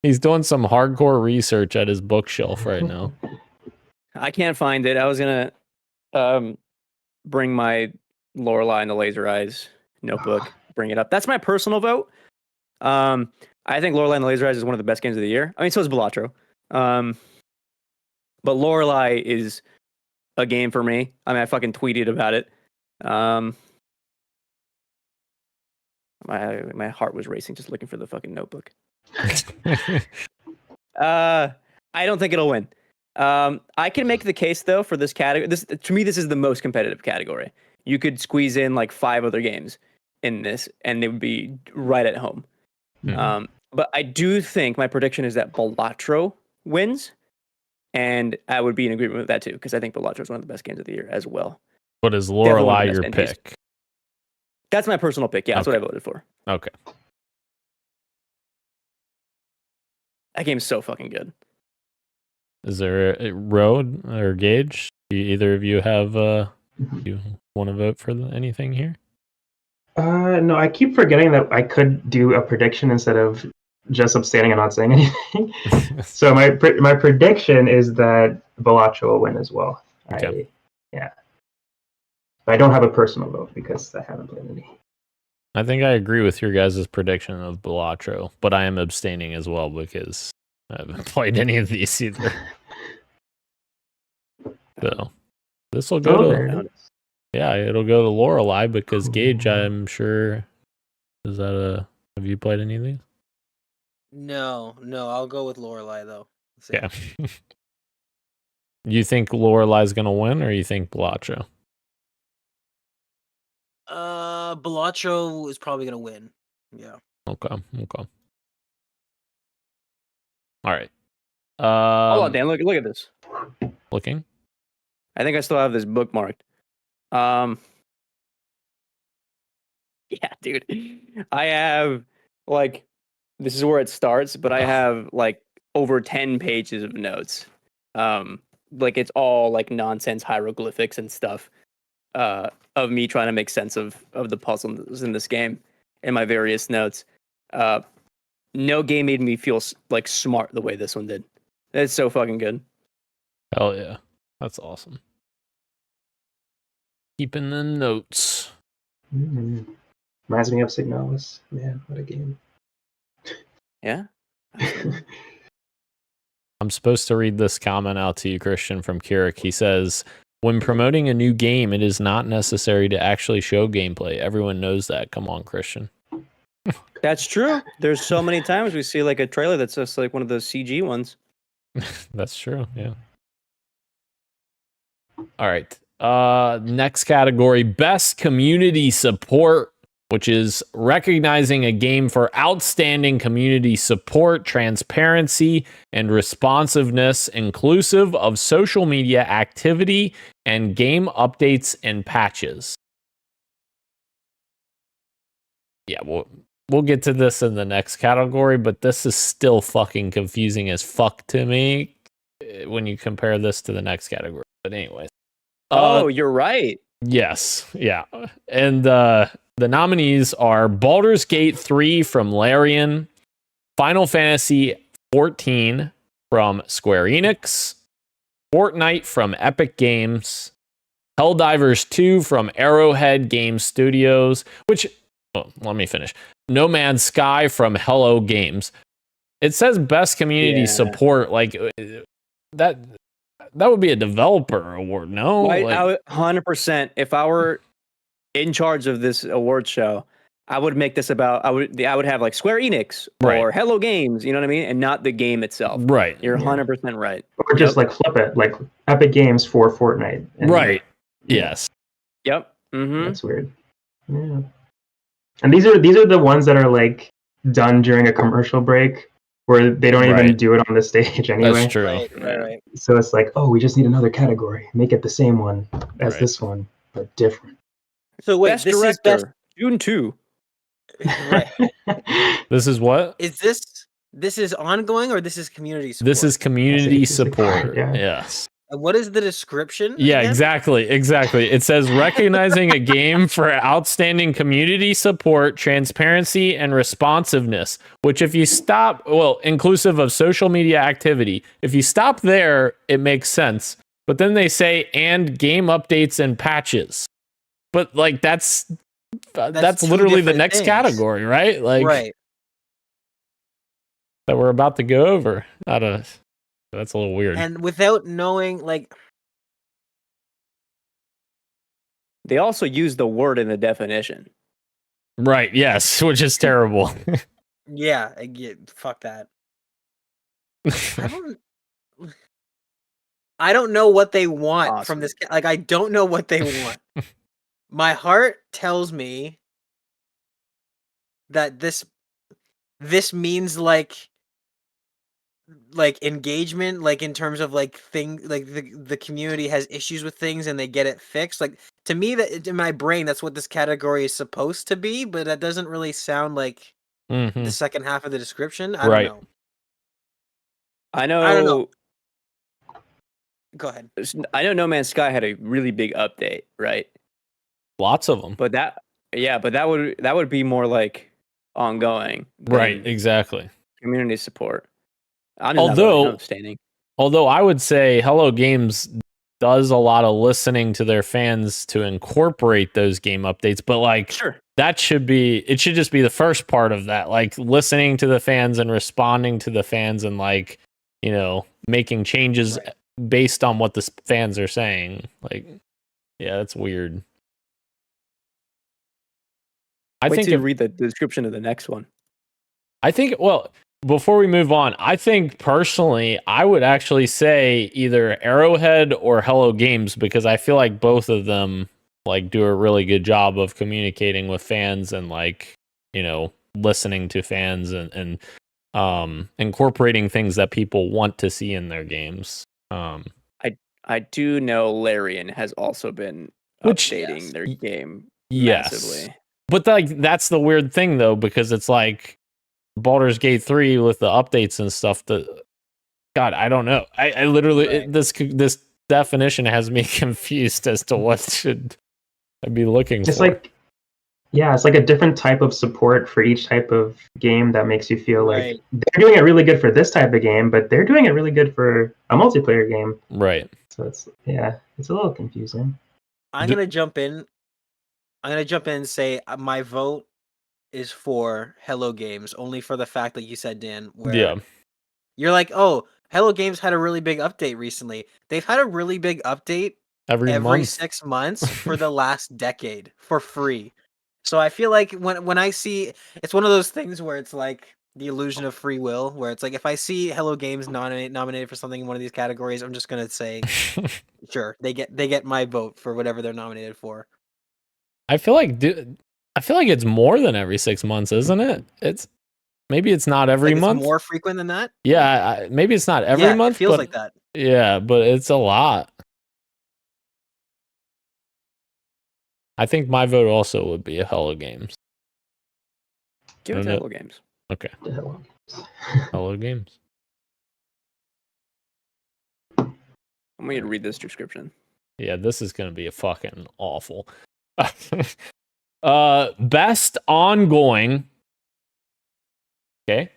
He's doing some hardcore research at his bookshelf right now. I can't find it. I was gonna bring my Lorelei and the Laser Eyes notebook, bring it up. That's my personal vote. I think Lorelei and the Laser Eyes is one of the best games of the year. I mean, so is Balatro. But Lorelei is a game for me. I mean, I fucking tweeted about it. My heart was racing just looking for the fucking notebook. I don't think it'll win. I can make the case though for this category. To me, this is the most competitive category. You could squeeze in like 5 other games in this, and they would be right at home. Mm-hmm. But I do think my prediction is that Balatro wins, and I would be in agreement with that too because I think Balatro is one of the best games of the year as well. But is Definitely one Lorelei of the your best pick? That's my personal pick. Yeah, that's what I voted for. Okay. That game's so fucking good. Is there a Road or Gage? Do either of you have you want to vote for anything here? No, I keep forgetting that I could do a prediction instead of just abstaining and not saying anything. So my prediction is that Balatro will win as well. Okay. But I don't have a personal vote because I haven't played any. I think I agree with your guys' prediction of Balatro, but I am abstaining as well because I haven't played any of these either. So this will go to it'll go to Lorelei because Gage, I'm sure, have you played any of these? No, I'll go with Lorelei though. Yeah. You think Lorelei's gonna win, or you think Balatro? Balatro is probably gonna win. Yeah. Okay. All right. Hold on, Dan. Look at this. Looking. I think I still have this bookmarked. Yeah, dude. I have like this is where it starts, but I have like over 10 pages of notes. Like it's all like nonsense hieroglyphics and stuff. Of me trying to make sense of the puzzles in this game and my various notes. No game made me feel like smart the way this one did. It's so fucking good. Hell yeah. That's awesome. Keeping the notes. Mm-hmm. Reminds me of Signalis. Man, what a game. Yeah. I'm supposed to read this comment out to you, Christian, from Kirik. He says, when promoting a new game, it is not necessary to actually show gameplay. Everyone knows that. Come on, Christian. That's true. There's so many times we see like a trailer that's just like one of those CG ones. That's true. Yeah. All right. Next category, best community support, which is recognizing a game for outstanding community support, transparency, and responsiveness, inclusive of social media activity and game updates and patches. Yeah, we'll get to this in the next category, but this is still fucking confusing as fuck to me when you compare this to the next category. But anyways. You're right. Yes. Yeah. And the nominees are Baldur's Gate 3 from Larian, Final Fantasy 14 from Square Enix, Fortnite from Epic Games, Helldivers 2 from Arrowhead Game Studios, let me finish. No Man's Sky from Hello Games. It says best community support, like that would be a developer award, no? I would 100%. If I were in charge of this award show, I would make this about I would have like Square Enix or Hello Games, you know what I mean, and not the game itself. Right. You're 100% right. Or just like flip it, like Epic Games for Fortnite. Right. Yes. Yep. Mm-hmm. That's weird. Yeah. And these are the ones that are like done during a commercial break where they don't even do it on the stage anyway. That's true. Right. So it's like, oh, we just need another category. Make it the same one as this one, but different. So wait, Best this director, is best. June 2. Right. This is what? Is this is ongoing or this is community support? This is community support, support. yeah. Yes. And what is the description? Yeah, again? exactly. It says recognizing a game for outstanding community support, transparency, and responsiveness, which if you stop, well, inclusive of social media activity, if you stop there, it makes sense. But then they say, and game updates and patches. But like, that's literally the next category, right? Like, right. That we're about to go over. That's a little weird. And without knowing, like, They also use the word in the definition. Right, yes, which is terrible. yeah, fuck that. I don't know what they want from this. Like, I don't know what they want. My heart tells me that this means like engagement, like in terms of like the community has issues with things and they get it fixed. Like, to me, that in my brain, that's what this category is supposed to be, but that doesn't really sound like the second half of the description. I don't know. I don't know. Go ahead. I know No Man's Sky had a really big update, right? Lots of them. But that would be more like ongoing. Right, exactly. Community support. Although I would say Hello Games does a lot of listening to their fans to incorporate those game updates, but like it should just be the first part of that, like listening to the fans and responding to the fans and like, you know, making changes based on what the fans are saying. Like, yeah, that's weird. I think you read the description of the next one. I think, well, before we move on, I think personally, I would actually say either Arrowhead or Hello Games, because I feel like both of them like do a really good job of communicating with fans and like, you know, listening to fans and incorporating things that people want to see in their games. I do know Larian has also been updating their game massively. But like that's the weird thing though, because it's like Baldur's Gate 3 with the updates and stuff that, God, I don't know. I literally, this definition has me confused as to what should I be looking for. It's like a different type of support for each type of game that makes you feel like they're doing it really good for this type of game, but they're doing it really good for a multiplayer game. Right. So it's a little confusing. I'm going to jump in and say my vote is for Hello Games, only for the fact that you said, Dan, where you're like, oh, Hello Games had a really big update recently. They've had a really big update every 6 months for the last decade for free. So I feel like when I see, it's one of those things where it's like the illusion of free will, where it's like if I see Hello Games nominated for something in one of these categories, I'm just gonna say, sure, they get my vote for whatever they're nominated for. I feel like it's more than every 6 months, isn't it? Maybe it's not every month. It's more frequent than that. Yeah, maybe it's not every month. It feels like that. Yeah, but it's a lot. I think my vote also would be a Hello Games. Give it to Hello Games. Okay. Hello Games. I'm going to read this description. Yeah, this is going to be a fucking awful. Best ongoing. Okay.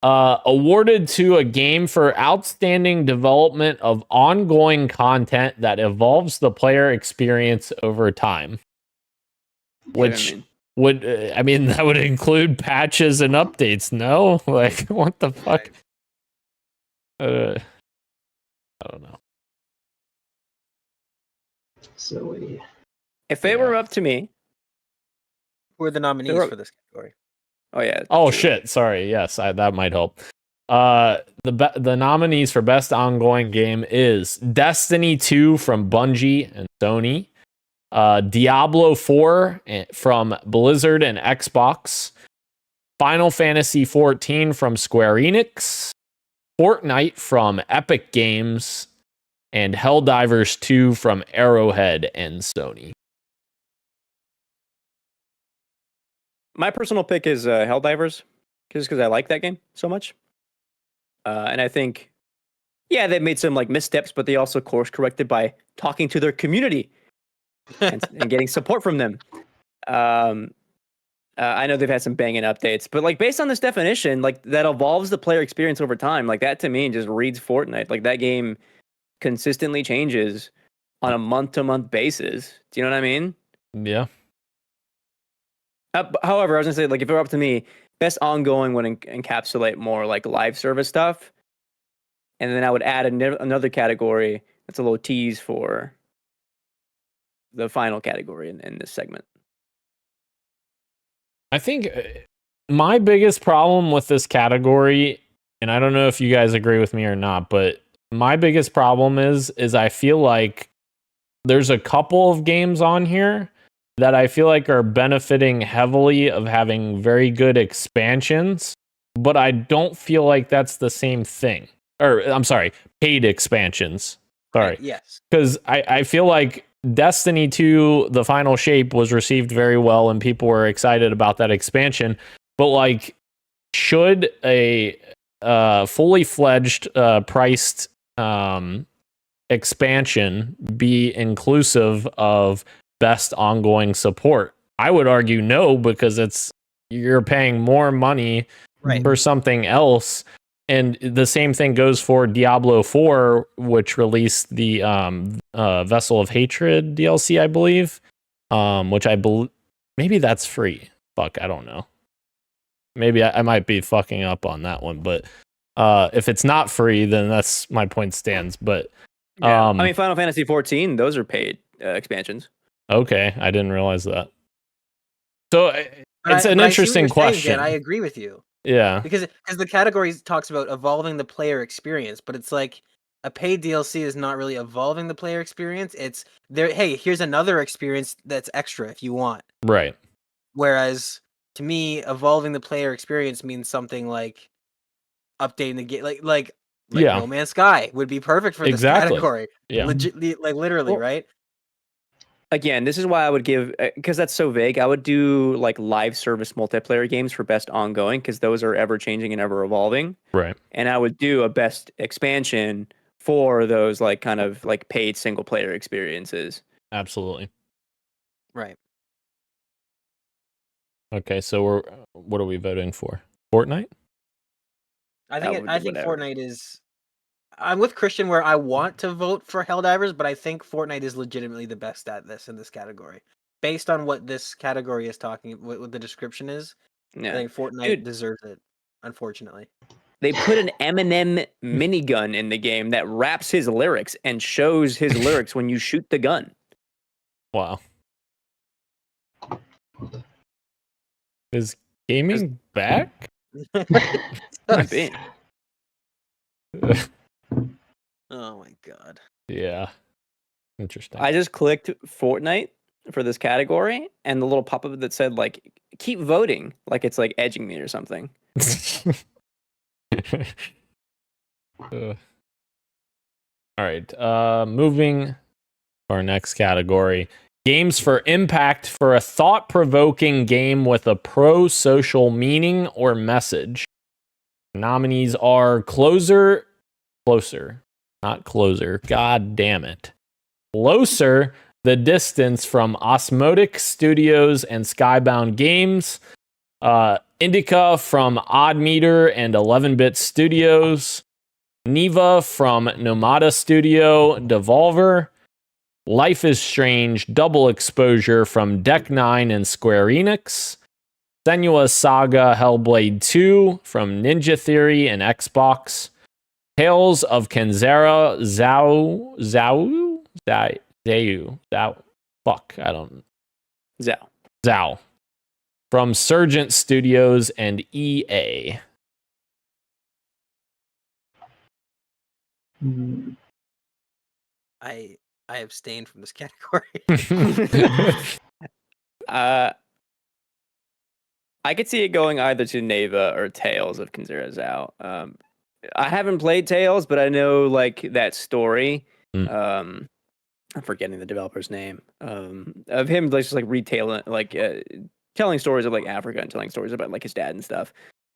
Awarded to a game for outstanding development of ongoing content that evolves the player experience over time. Which would, that would include patches and updates, no? Like, what the fuck? I don't know. Silly. If it were up to me, who are the nominees for this category? Oh yeah. Oh shit. Sorry. Yes, that might help. The nominees for best ongoing game is Destiny 2 from Bungie and Sony, Diablo 4 from Blizzard and Xbox, Final Fantasy 14 from Square Enix, Fortnite from Epic Games, and Helldivers 2 from Arrowhead and Sony. My personal pick is Helldivers, just because I like that game so much. And I think, yeah, they made some like missteps, but they also course corrected by talking to their community and getting support from them. I know they've had some banging updates, but like based on this definition, like that evolves the player experience over time. Like that to me just reads Fortnite. Like that game consistently changes on a month-to-month basis. Do you know what I mean? Yeah. However, I was gonna say, like, if it were up to me, best ongoing would encapsulate more like live service stuff, and then I would add another category that's a little tease for the final category in this segment. I think my biggest problem with this category, and I don't know if you guys agree with me or not, but my biggest problem is I feel like there's a couple of games on here that I feel like are benefiting heavily of having very good expansions, but I don't feel like that's the same thing. Or, I'm sorry, paid expansions. Sorry. Yes. Because I feel like Destiny 2, The Final Shape, was received very well and people were excited about that expansion. But, like, should a fully fledged priced expansion be inclusive of best ongoing support? I would argue no, because you're paying more money for something else. And the same thing goes for Diablo 4, which released the Vessel of Hatred DLC, I believe, which I believe maybe that's free. Fuck, I don't know. Maybe I might be fucking up on that one, but if it's not free, then that's my point stands. But I mean, Final Fantasy 14, those are paid expansions. Okay, I didn't realize that. So it's an interesting question. I agree with you. Yeah, because the category talks about evolving the player experience, but it's like a paid DLC is not really evolving the player experience. It's there. Hey, here's another experience that's extra if you want. Right. Whereas to me, evolving the player experience means something like updating the game, like No Man's Sky would be perfect for this category. Yeah, literally, right? Again, this is why I would give, because that's so vague, I would do like live service multiplayer games for best ongoing, because those are ever changing and ever evolving. Right. And I would do a best expansion for those like kind of like paid single player experiences. Absolutely. Right. Okay, so what are we voting for? Fortnite? I think Fortnite is. I'm with Christian where I want to vote for Helldivers, but I think Fortnite is legitimately the best at this in this category. Based on what this category is talking, what the description is, I think Fortnite deserves it, unfortunately. They put an Eminem minigun in the game that raps his lyrics and shows his lyrics when you shoot the gun. Wow. Is gaming back? Might be. Oh my god. Yeah. Interesting. I just clicked Fortnite for this category, and the little pop-up that said like keep voting, like it's like edging me or something. All right. Moving to our next category. Games for impact for a thought-provoking game with a pro-social meaning or message. Nominees are Closer, not Closer. God damn it. Closer, The Distance from Osmotic Studios and Skybound Games. Indica from Odd Meter and 11-Bit Studios. Neva from Nomada Studio, Devolver. Life is Strange, Double Exposure from Deck 9 and Square Enix. Senua's Saga Hellblade 2 from Ninja Theory and Xbox. Tales of Kenzera Zao. Fuck, I don't know. Zao. From Surgent Studios and EA. I I abstain from this category. I could see it going either to Neva or Tales of Kinzera's out. I haven't played Tales, but I know like that story. I'm forgetting the developer's name. Of him just like retailing, like telling stories of like Africa and telling stories about like his dad and stuff.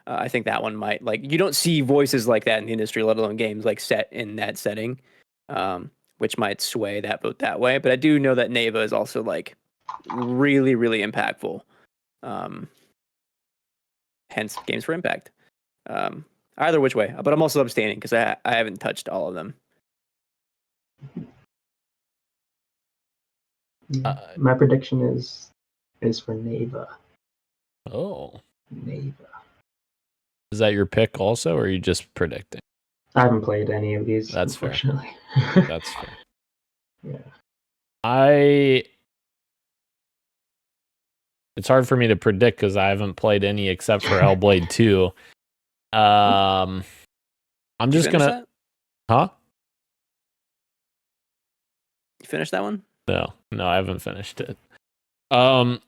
I think that one might like you don't see voices like that in the industry, let alone games like set in that setting, which might sway that vote that way. But I do know that Neva is also like really, really impactful. Hence, games for impact. Either which way, but I'm also abstaining because I haven't touched all of them. My prediction is for Neva. Oh, Neva. is that your pick also, or are you just predicting? I haven't played any of these. That's fair. Unfortunately. That's fair. Yeah. It's hard for me to predict because I haven't played any except for Hellblade 2. I'm just gonna. Huh? You finished that one? No, I haven't finished it. I'm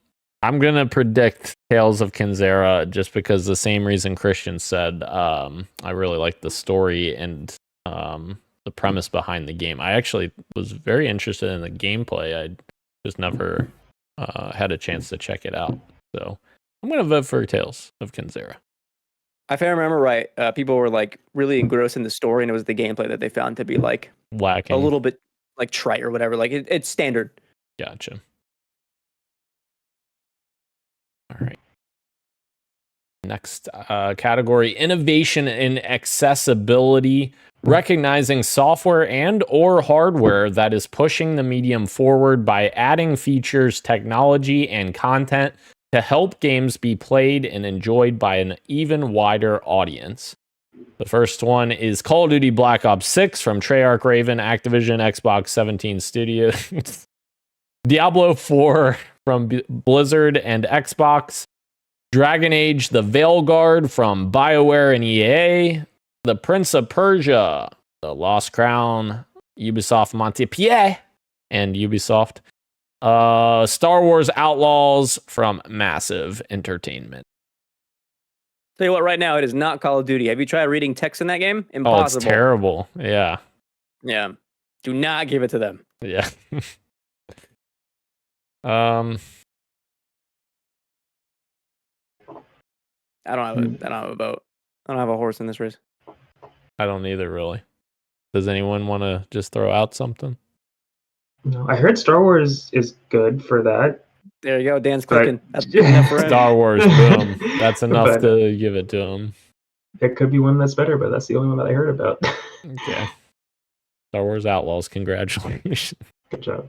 gonna predict Tales of Kinzera just because the same reason Christian said. I really like the story and the premise behind the game. I actually was very interested in the gameplay. I just never had a chance to check it out. So I'm gonna vote for Tales of Kinzera. If I remember right, people were like really engrossed in the story, and it was the gameplay that they found to be like lacking, a little bit like trite or whatever. Like it's standard. Gotcha. All right. Next category: innovation in accessibility, recognizing software and or hardware that is pushing the medium forward by adding features, technology, and content to help games be played and enjoyed by an even wider audience. The first one is Call of Duty Black Ops 6 from Treyarch Raven, Activision, Xbox 17 Studios. Diablo 4 from Blizzard and Xbox. Dragon Age The Veilguard from BioWare and EA. The Prince of Persia, The Lost Crown, Ubisoft Montpellier and Ubisoft. Star Wars Outlaws from Massive Entertainment. Tell you what, right now it is not Call of Duty. Have you tried reading text in that game? Impossible. Oh, it's terrible. Yeah. Yeah. Do not give it to them. Yeah. I don't have a vote. I don't have a horse in this race. I don't either, really. Does anyone want to just throw out something? No, I heard Star Wars is good for that. There you go. Dan's clicking. That's Star Wars, boom. That's enough to give it to him. It could be one that's better, but that's the only one that I heard about. Okay. Star Wars Outlaws, congratulations. Good job.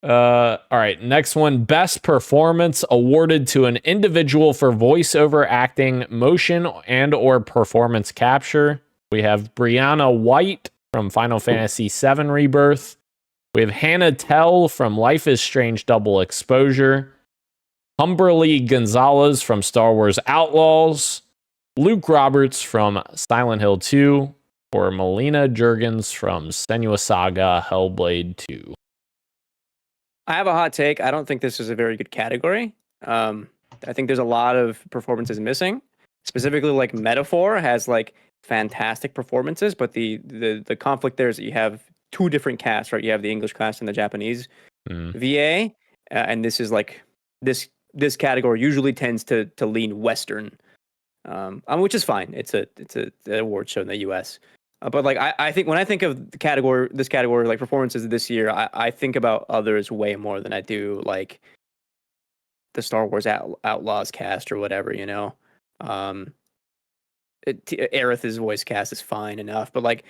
All right, next one. Best performance awarded to an individual for voiceover acting, motion, and or performance capture. We have Brianna White from Final Fantasy VII Rebirth. We have Hannah Tell from Life is Strange Double Exposure. Humberly Gonzalez from Star Wars Outlaws. Luke Roberts from Silent Hill 2. Or Melina Juergens from Senua Saga Hellblade 2. I have a hot take. I don't think this is a very good category. I think there's a lot of performances missing. Specifically, like Metaphor has like fantastic performances, but the conflict there is that you have two different casts, right? You have the English cast and the Japanese VA, and this is like this category usually tends to lean Western, which is fine. It's an award show in the U.S. But like I think when I think of this category like performances this year, I think about others way more than I do like the Star Wars Outlaws cast or whatever, you know. Aerith's voice cast is fine enough, but like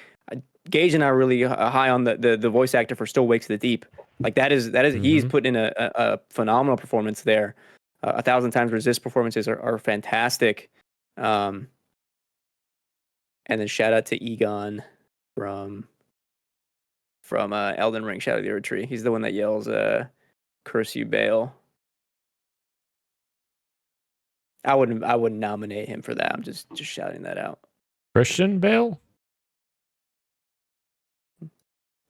Gage and I are really high on the voice actor for Still Wakes the Deep. Like that is he's put in a phenomenal performance there. 1,000 Times Resist performances are fantastic. And then shout out to Egon from Elden Ring, Shadow of the Erd Tree. He's the one that yells, "Curse you, Bale." I wouldn't nominate him for that. I'm just shouting that out. Christian Bale?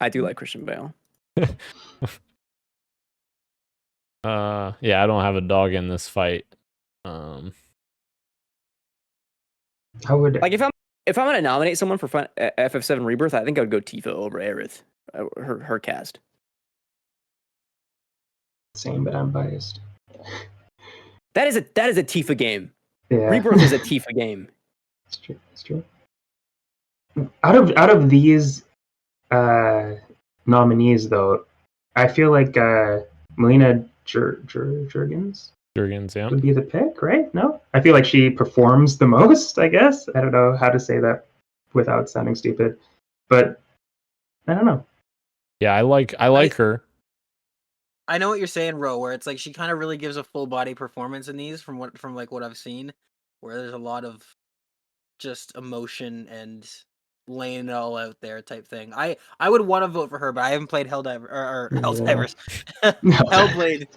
I do like Christian Bale. Yeah, I don't have a dog in this fight. I would Like if I'm gonna nominate someone for FF7 Rebirth, I think I would go Tifa over Aerith. Her cast. same, but I'm biased. That is a Tifa game. Yeah, Rebirth is a Tifa game. it's true. It's true. Out of these nominees, though, I feel like Melina Juergens Yeah. would be the pick, right? No, I feel like she performs the most. I guess I don't know how to say that without sounding stupid, but I don't know. Yeah, I like her. I know what you're saying, Ro, where it's like she kind of really gives a full body performance in these from what I've seen, where there's a lot of just emotion and laying it all out there type thing. I would want to vote for her, but I haven't played Helldivers. Hellblade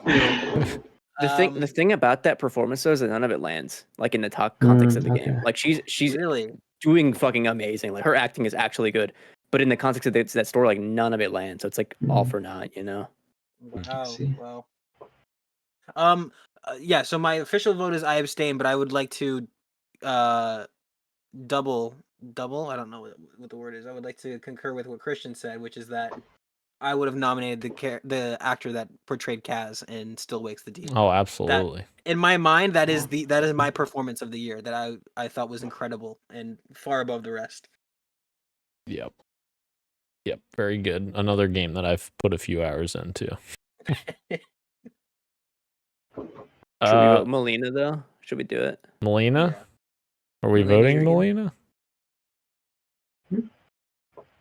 2. The thing about that performance though is that none of it lands like in the context of the game. Okay. Like she's really doing fucking amazing. Like her acting is actually good, but in the context of that story, like none of it lands. So it's like all for naught, you know. wow. see. Well, yeah. So my official vote is I abstain, but I would like to double. I don't know what the word is. I would like to concur with what Christian said, which is that I would have nominated the actor that portrayed Kaz in Still Wakes the Deep. Oh, absolutely. In my mind, that is my performance of the year that I thought was incredible and far above the rest. Yep. Very good. Another game that I've put a few hours into. Should we vote Melina though? Should we do it? Melina? Yeah. Are we Melina voting Juergens. Melina?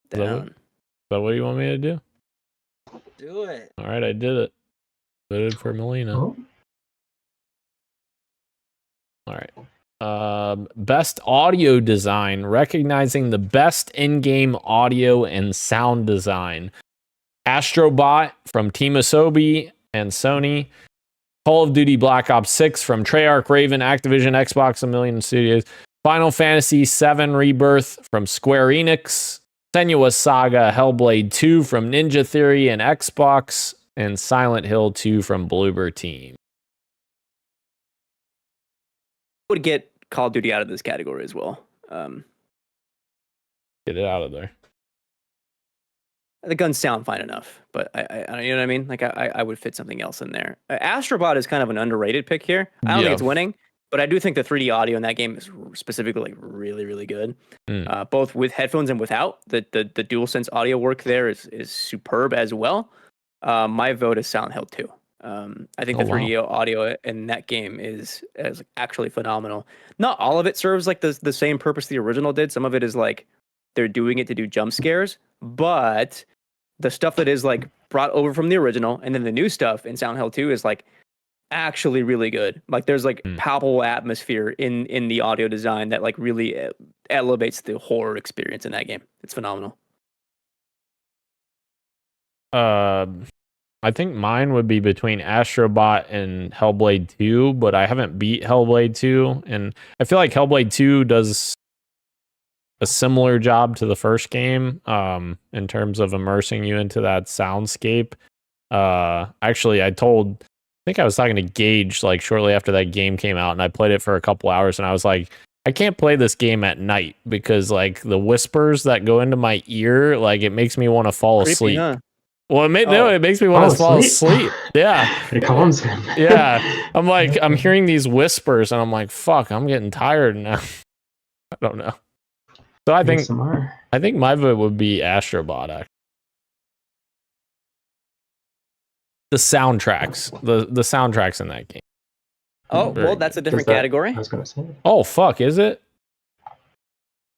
Down. Is that what you want me to do? Do it. All right, I did it. Voted for Melina. Oh, All right. Best audio design, recognizing the best in-game audio and sound design. Astrobot from Team Asobi and Sony. Call of Duty Black Ops 6 from Treyarch, Raven, Activision, Xbox, a million studios. Final Fantasy VII Rebirth from Square Enix. Senua's Saga Hellblade 2 from Ninja Theory and Xbox. And Silent Hill 2 from Bloober Team. Would get Call of Duty out of this category as well. Get it out of there. The guns sound fine enough, but I you know what I mean? Like I would fit something else in there. Astrobot is kind of an underrated pick here. I don't think it's winning, but I do think the 3D audio in that game is specifically like really, really good. Both with headphones and without. The DualSense audio work there is superb as well. My vote is Silent Hill 2. I think the 3D audio in that game is actually phenomenal. Not all of it serves like the same purpose the original did. Some of it is like they're doing it to do jump scares, but the stuff that is like brought over from the original and then the new stuff in Silent Hill 2 is like actually really good. Like there's like palpable atmosphere in the audio design that like really elevates the horror experience in that game. It's phenomenal. I think mine would be between Astrobot and Hellblade 2, but I haven't beat Hellblade 2, and I feel like Hellblade 2 does a similar job to the first game in terms of immersing you into that soundscape. Actually, I think I was talking to Gage like shortly after that game came out, and I played it for a couple hours, and I was like, I can't play this game at night because like the whispers that go into my ear, like it makes me want to fall asleep. Huh? Well, it makes me want to fall asleep. Yeah. it calms him. Yeah. I'm hearing these whispers and I'm like, fuck, I'm getting tired now. I don't know. So I think my vote would be Astrobot. Actually. The soundtracks, the soundtracks in that game. Oh, well, that's a different category. I was gonna say. Oh fuck, is it?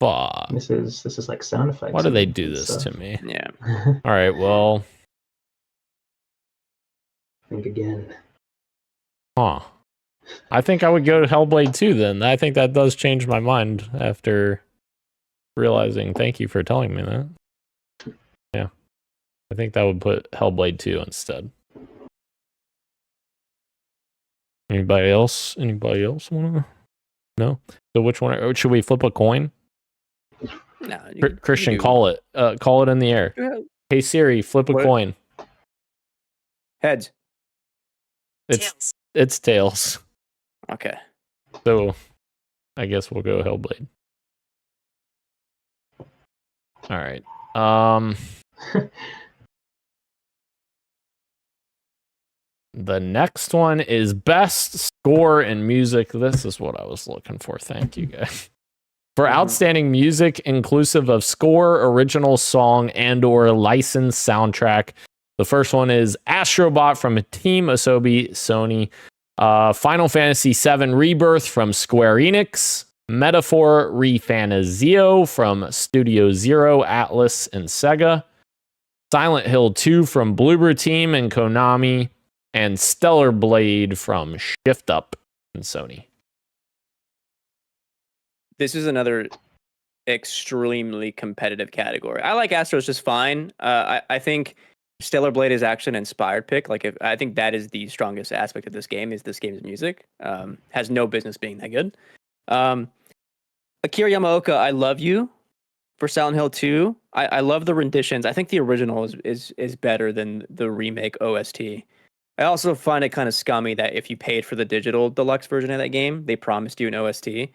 Fuck. This is like sound effects. Why do they do this to me? Yeah. All right. Well. Think again. Huh. I think I would go to Hellblade 2 then. I think that does change my mind after realizing. Thank you for telling me that. Yeah. I think that would put Hellblade 2 instead. Anybody else wanna? No? So which one? Should we flip a coin? No, Christian, call it. Call it in the air. Hey Siri, flip a What? coin. Heads. It's tails. Okay. So I guess we'll go Hellblade. All right. The next one is best score in music. This is what I was looking for. Thank you, guys. For outstanding music, inclusive of score, original song, and/or licensed soundtrack. The first one is Astrobot from Team Asobi, Sony. Final Fantasy VII Rebirth from Square Enix. Metaphor Refantasio from Studio Zero, Atlas, and Sega. Silent Hill 2 from Bloober Team and Konami. And Stellar Blade from Shift Up and Sony. This is another extremely competitive category. I like Astros just fine. I think Stellar Blade is actually an inspired pick. I think that is the strongest aspect of this game. Is this game's music has no business being that good. Akira Yamaoka, I love you for Silent Hill 2. I love the renditions. I think the original is better than the remake OST. I also find it kind of scummy that if you paid for the digital deluxe version of that game, they promised you an OST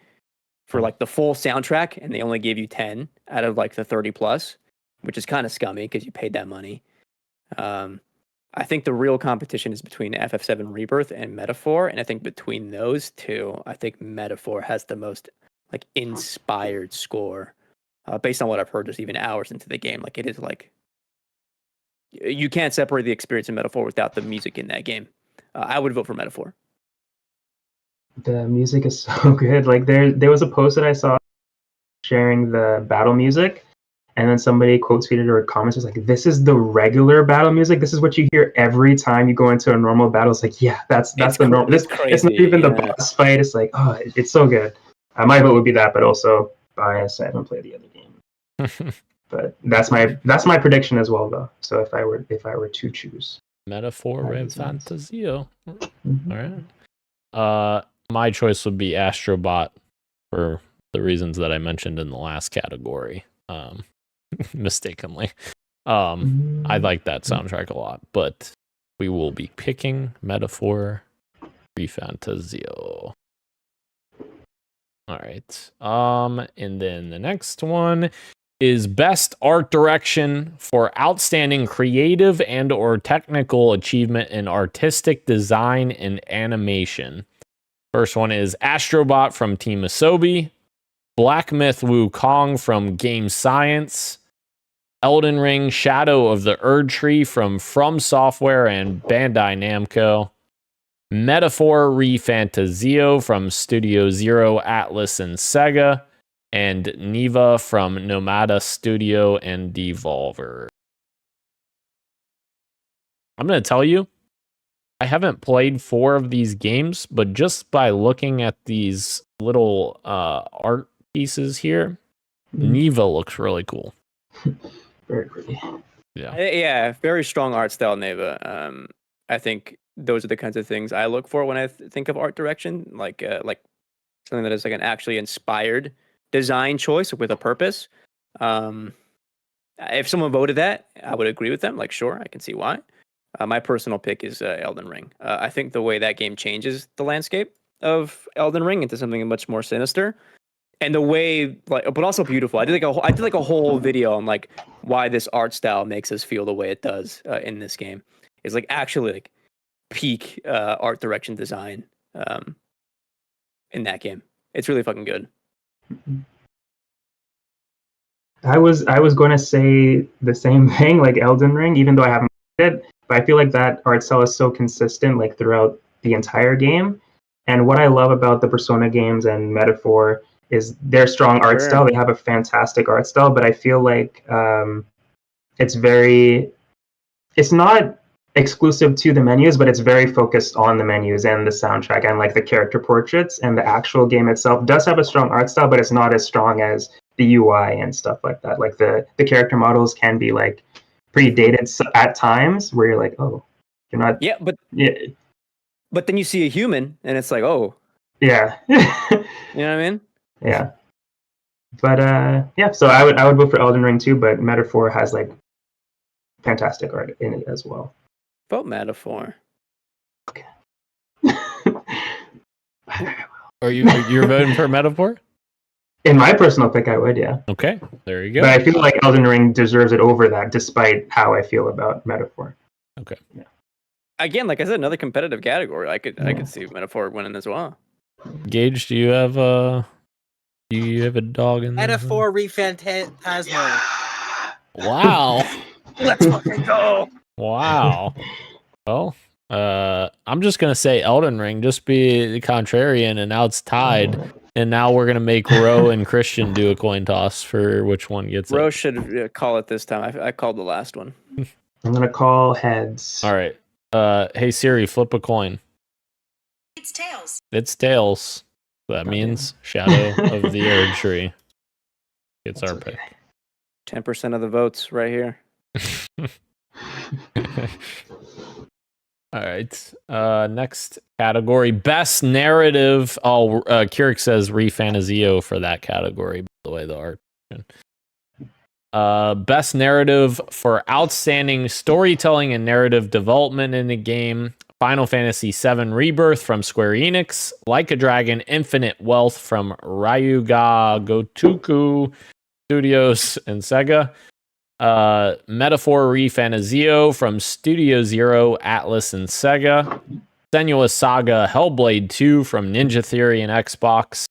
for like the full soundtrack, and they only gave you 10 out of like the 30 plus, which is kind of scummy because you paid that money. I think the real competition is between FF7 Rebirth and Metaphor, and I think between those two, I think Metaphor has the most like inspired score, based on what I've heard, just even hours into the game. Like it is like you can't separate the experience in Metaphor without the music in that game. I would vote for Metaphor. The music is so good. Like there was a post that I saw sharing the battle music, and then somebody quote tweeted or comments was like, "This is the regular battle music. This is what you hear every time you go into a normal battle." It's like, yeah, that's the normal. It's not even the boss fight. It's like, oh, it's so good. My vote would be that, but also bias. I haven't played the other game. But that's my prediction as well, though. So if I were to choose, Metaphor Refantasio. All right. My choice would be Astrobot for the reasons that I mentioned in the last category. Mistakenly. I like that soundtrack a lot, but we will be picking Metaphor Refantasio. All right. And then the next one is best art direction for outstanding creative and or technical achievement in artistic design and animation. First one is Astrobot from Team Asobi, Black Myth Wukong from Game Science, Elden Ring Shadow of the Erd Tree from FromSoftware and Bandai Namco, Metaphor Refantasio from Studio Zero, Atlas, and Sega, and Niva from Nomada Studio and Devolver. I'm going to tell you, I haven't played 4 of these games, but just by looking at these little art pieces here, Niva looks really cool. Very pretty. Yeah, very strong art style, Neva. I think those are the kinds of things I look for when I think of art direction, like something that is like an actually inspired design choice with a purpose. If someone voted that, I would agree with them. Like, sure, I can see why. My personal pick is Elden Ring. I think the way that game changes the landscape of Elden Ring into something much more sinister, and the way, like, but also beautiful. I did like a whole video on like why this art style makes us feel the way it does in this game. It's like actually like peak art direction design in that game. It's really fucking good. I was going to say the same thing, like Elden Ring, even though I haven't played it. But I feel like that art style is so consistent, like throughout the entire game. And what I love about the Persona games and Metaphor is their strong art style. They have a fantastic art style, but I feel like it's not exclusive to the menus, but it's very focused on the menus and the soundtrack and like the character portraits. And the actual game itself does have a strong art style, but it's not as strong as the UI and stuff like that. Like the character models can be like pretty dated at times, where you're like, oh, you're not. Yeah, but then you see a human, and it's like, oh, yeah. You know what I mean? Yeah. But yeah, so I would vote for Elden Ring too, but Metaphor has like fantastic art in it as well. Vote metaphor. You're voting for Metaphor? In my personal pick, I would, yeah. Okay, there you go. But I feel like Elden Ring deserves it over that, despite how I feel about Metaphor. Okay. Yeah. Again, like I said, another competitive category. I could see metaphor winning as well. Gage, do you have a dog in this? Metaphor Rephantasmo. Wow. Let's fucking go. Wow. Well, I'm just gonna say Elden Ring, just be the contrarian, and now it's tied. And now we're gonna make Ro and Christian do a coin toss for which one gets Ro it. should call it this time. I called the last one. I'm gonna call heads. All right. Hey Siri, flip a coin. It's tails. It's tails. That means Shadow of the Erd Tree. It's our pick. 10% of the votes right here. All right. Next category, best narrative. Oh, Keurig says Refantasio for that category. By the way, the art. Best narrative for outstanding storytelling and narrative development in the game. Final Fantasy VII Rebirth from Square Enix. Like a Dragon: Infinite Wealth from Ryuga Gotoku Studios and Sega. Metaphor Refantasio from Studio Zero, Atlas, and Sega. Senua's Saga Hellblade 2 from Ninja Theory and Xbox.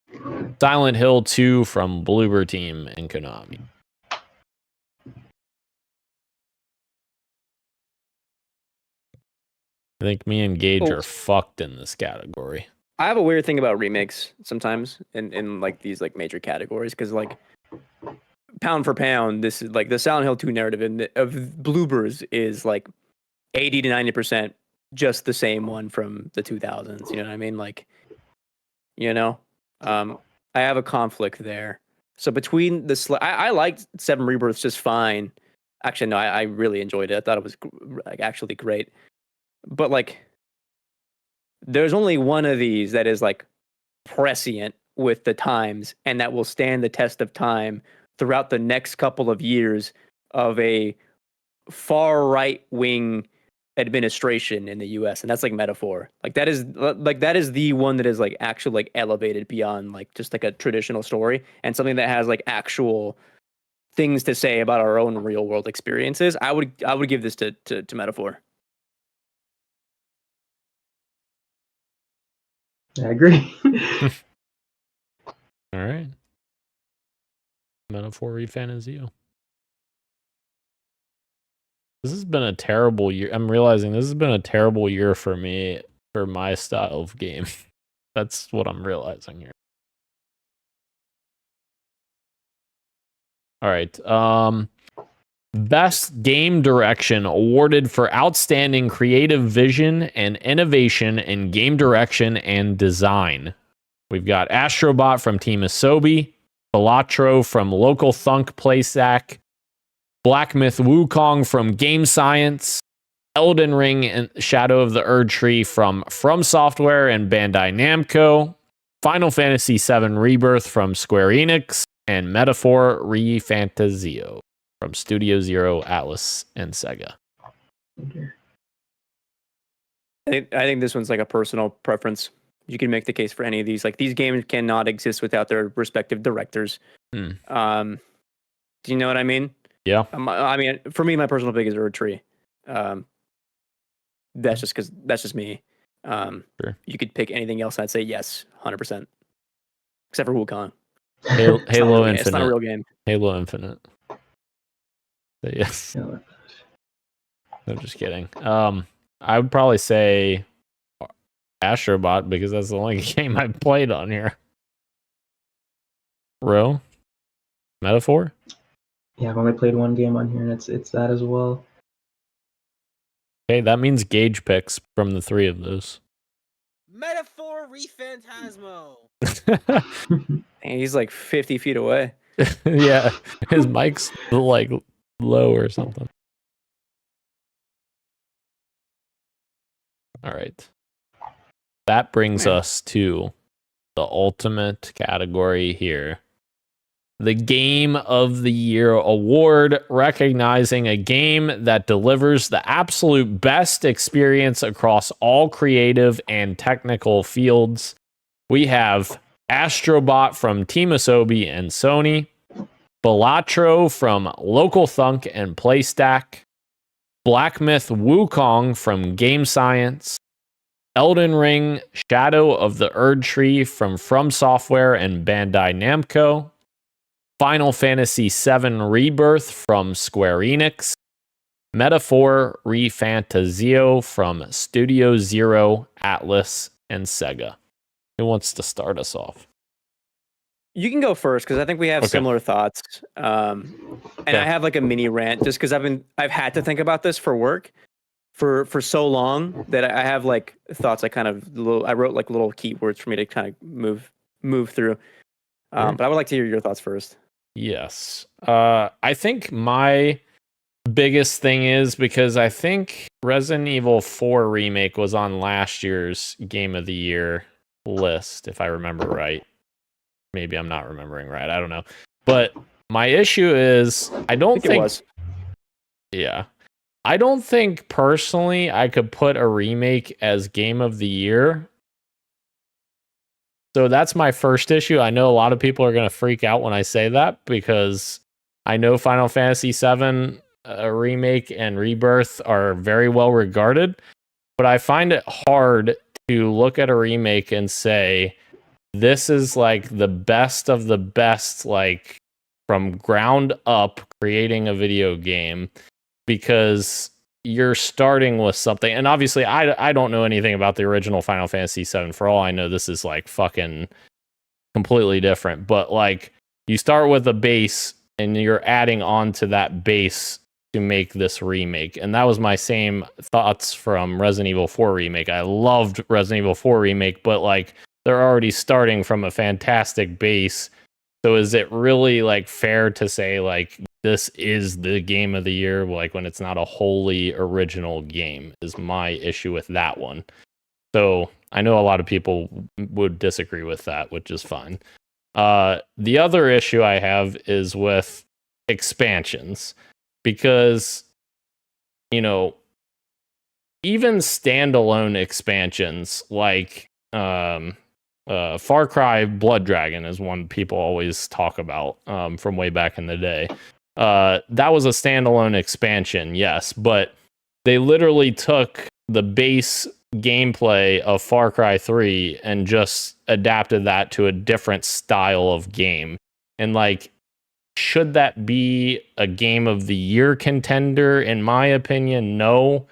Silent Hill 2 from Bloober Team and Konami. I think me and Gage are fucked in this category. I have a weird thing about remakes sometimes in like these like major categories, because like pound for pound, this is like the Silent Hill 2 narrative of Bloobers is like 80 to 90% just the same one from the 2000s. You know what I mean? Like, you know, I have a conflict there. So between the I liked Seven Rebirths just fine. Actually, no, I really enjoyed it. I thought it was like actually great. But like, there's only one of these that is like prescient with the times, and that will stand the test of time throughout the next couple of years of a far right wing administration in the US, and that's like Metaphor. Like that is the one that is like actually like elevated beyond like just like a traditional story, and something that has like actual things to say about our own real world experiences. I would give this to Metaphor. I agree. All right. Metaphor Refantasio. This has been a terrible year. I'm realizing this has been a terrible year for me, for my style of game. That's what I'm realizing here. All right. Best game direction awarded for outstanding creative vision and innovation in game direction and design. We've got Astrobot from Team Asobi, Balatro from Local Thunk Playsack, Black Myth Wukong from Game Science, Elden Ring and Shadow of the Erd Tree from FromSoftware and Bandai Namco, Final Fantasy VII Rebirth from Square Enix, and Metaphor Refantasio from Studio Zero, Atlas, and Sega. I think this one's like a personal preference. You can make the case for any of these. Like, these games cannot exist without their respective directors. Do you know what I mean? Yeah. I mean, for me, my personal pick is Erd Tree. That's just me. Sure. You could pick anything else, and I'd say yes, 100%. Except for Wukong. Halo Infinite. It's not a real game. Halo Infinite. But yes. I'm just kidding. I would probably say Astrobot because that's the only game I've played on here. Ro? Metaphor? Yeah, I've only played one game on here, and it's that as well. Okay, that means Gage picks from the three of those. Metaphor Refantasmo. And he's like 50 feet away. Yeah, his mic's like low or something. All right. That brings us to the ultimate category here. the Game of the Year award, recognizing a game that delivers the absolute best experience across all creative and technical fields. We have Astrobot from Team Asobi and Sony, Balatro from Local Thunk and PlayStack, Black Myth Wukong from Game Science, Elden Ring Shadow of the Erdtree from FromSoftware and Bandai Namco, Final Fantasy VII Rebirth from Square Enix, Metaphor ReFantazio from Studio Zero, Atlas, and Sega. Who wants to start us off? You can go first because I think we have similar thoughts. And I have like a mini rant just because I've had to think about this for work for so long that I have like thoughts. I wrote like little keywords for me to kind of move through. But I would like to hear your thoughts first. Yes. I think my biggest thing is because I think Resident Evil 4 Remake was on last year's Game of the Year list, if I remember right. Maybe I'm not remembering right. I don't know. But my issue is I don't think it was. Yeah. I don't think personally I could put a remake as Game of the Year. So that's my first issue. I know a lot of people are going to freak out when I say that because I know Final Fantasy VII Remake and Rebirth are very well regarded, but I find it hard to look at a remake and say, this is like the best of the best, like from ground up creating a video game, because you're starting with something. And obviously I don't know anything about the original Final Fantasy VII. For all I know, this is like fucking completely different, but like you start with a base and you're adding on to that base to make this remake. And that was my same thoughts from Resident Evil 4 Remake. I loved Resident Evil 4 Remake, but like they're already starting from a fantastic base. So is it really like fair to say like this is the Game of the Year, like when it's not a wholly original game, is my issue with that one. So I know a lot of people would disagree with that, which is fine. The other issue I have is with expansions, because, you know, even standalone expansions like Far Cry Blood Dragon is one people always talk about from way back in the day. That was a standalone expansion, yes, but they literally took the base gameplay of Far Cry 3 and just adapted that to a different style of game. And like, should that be a Game of the Year contender? In my opinion, no.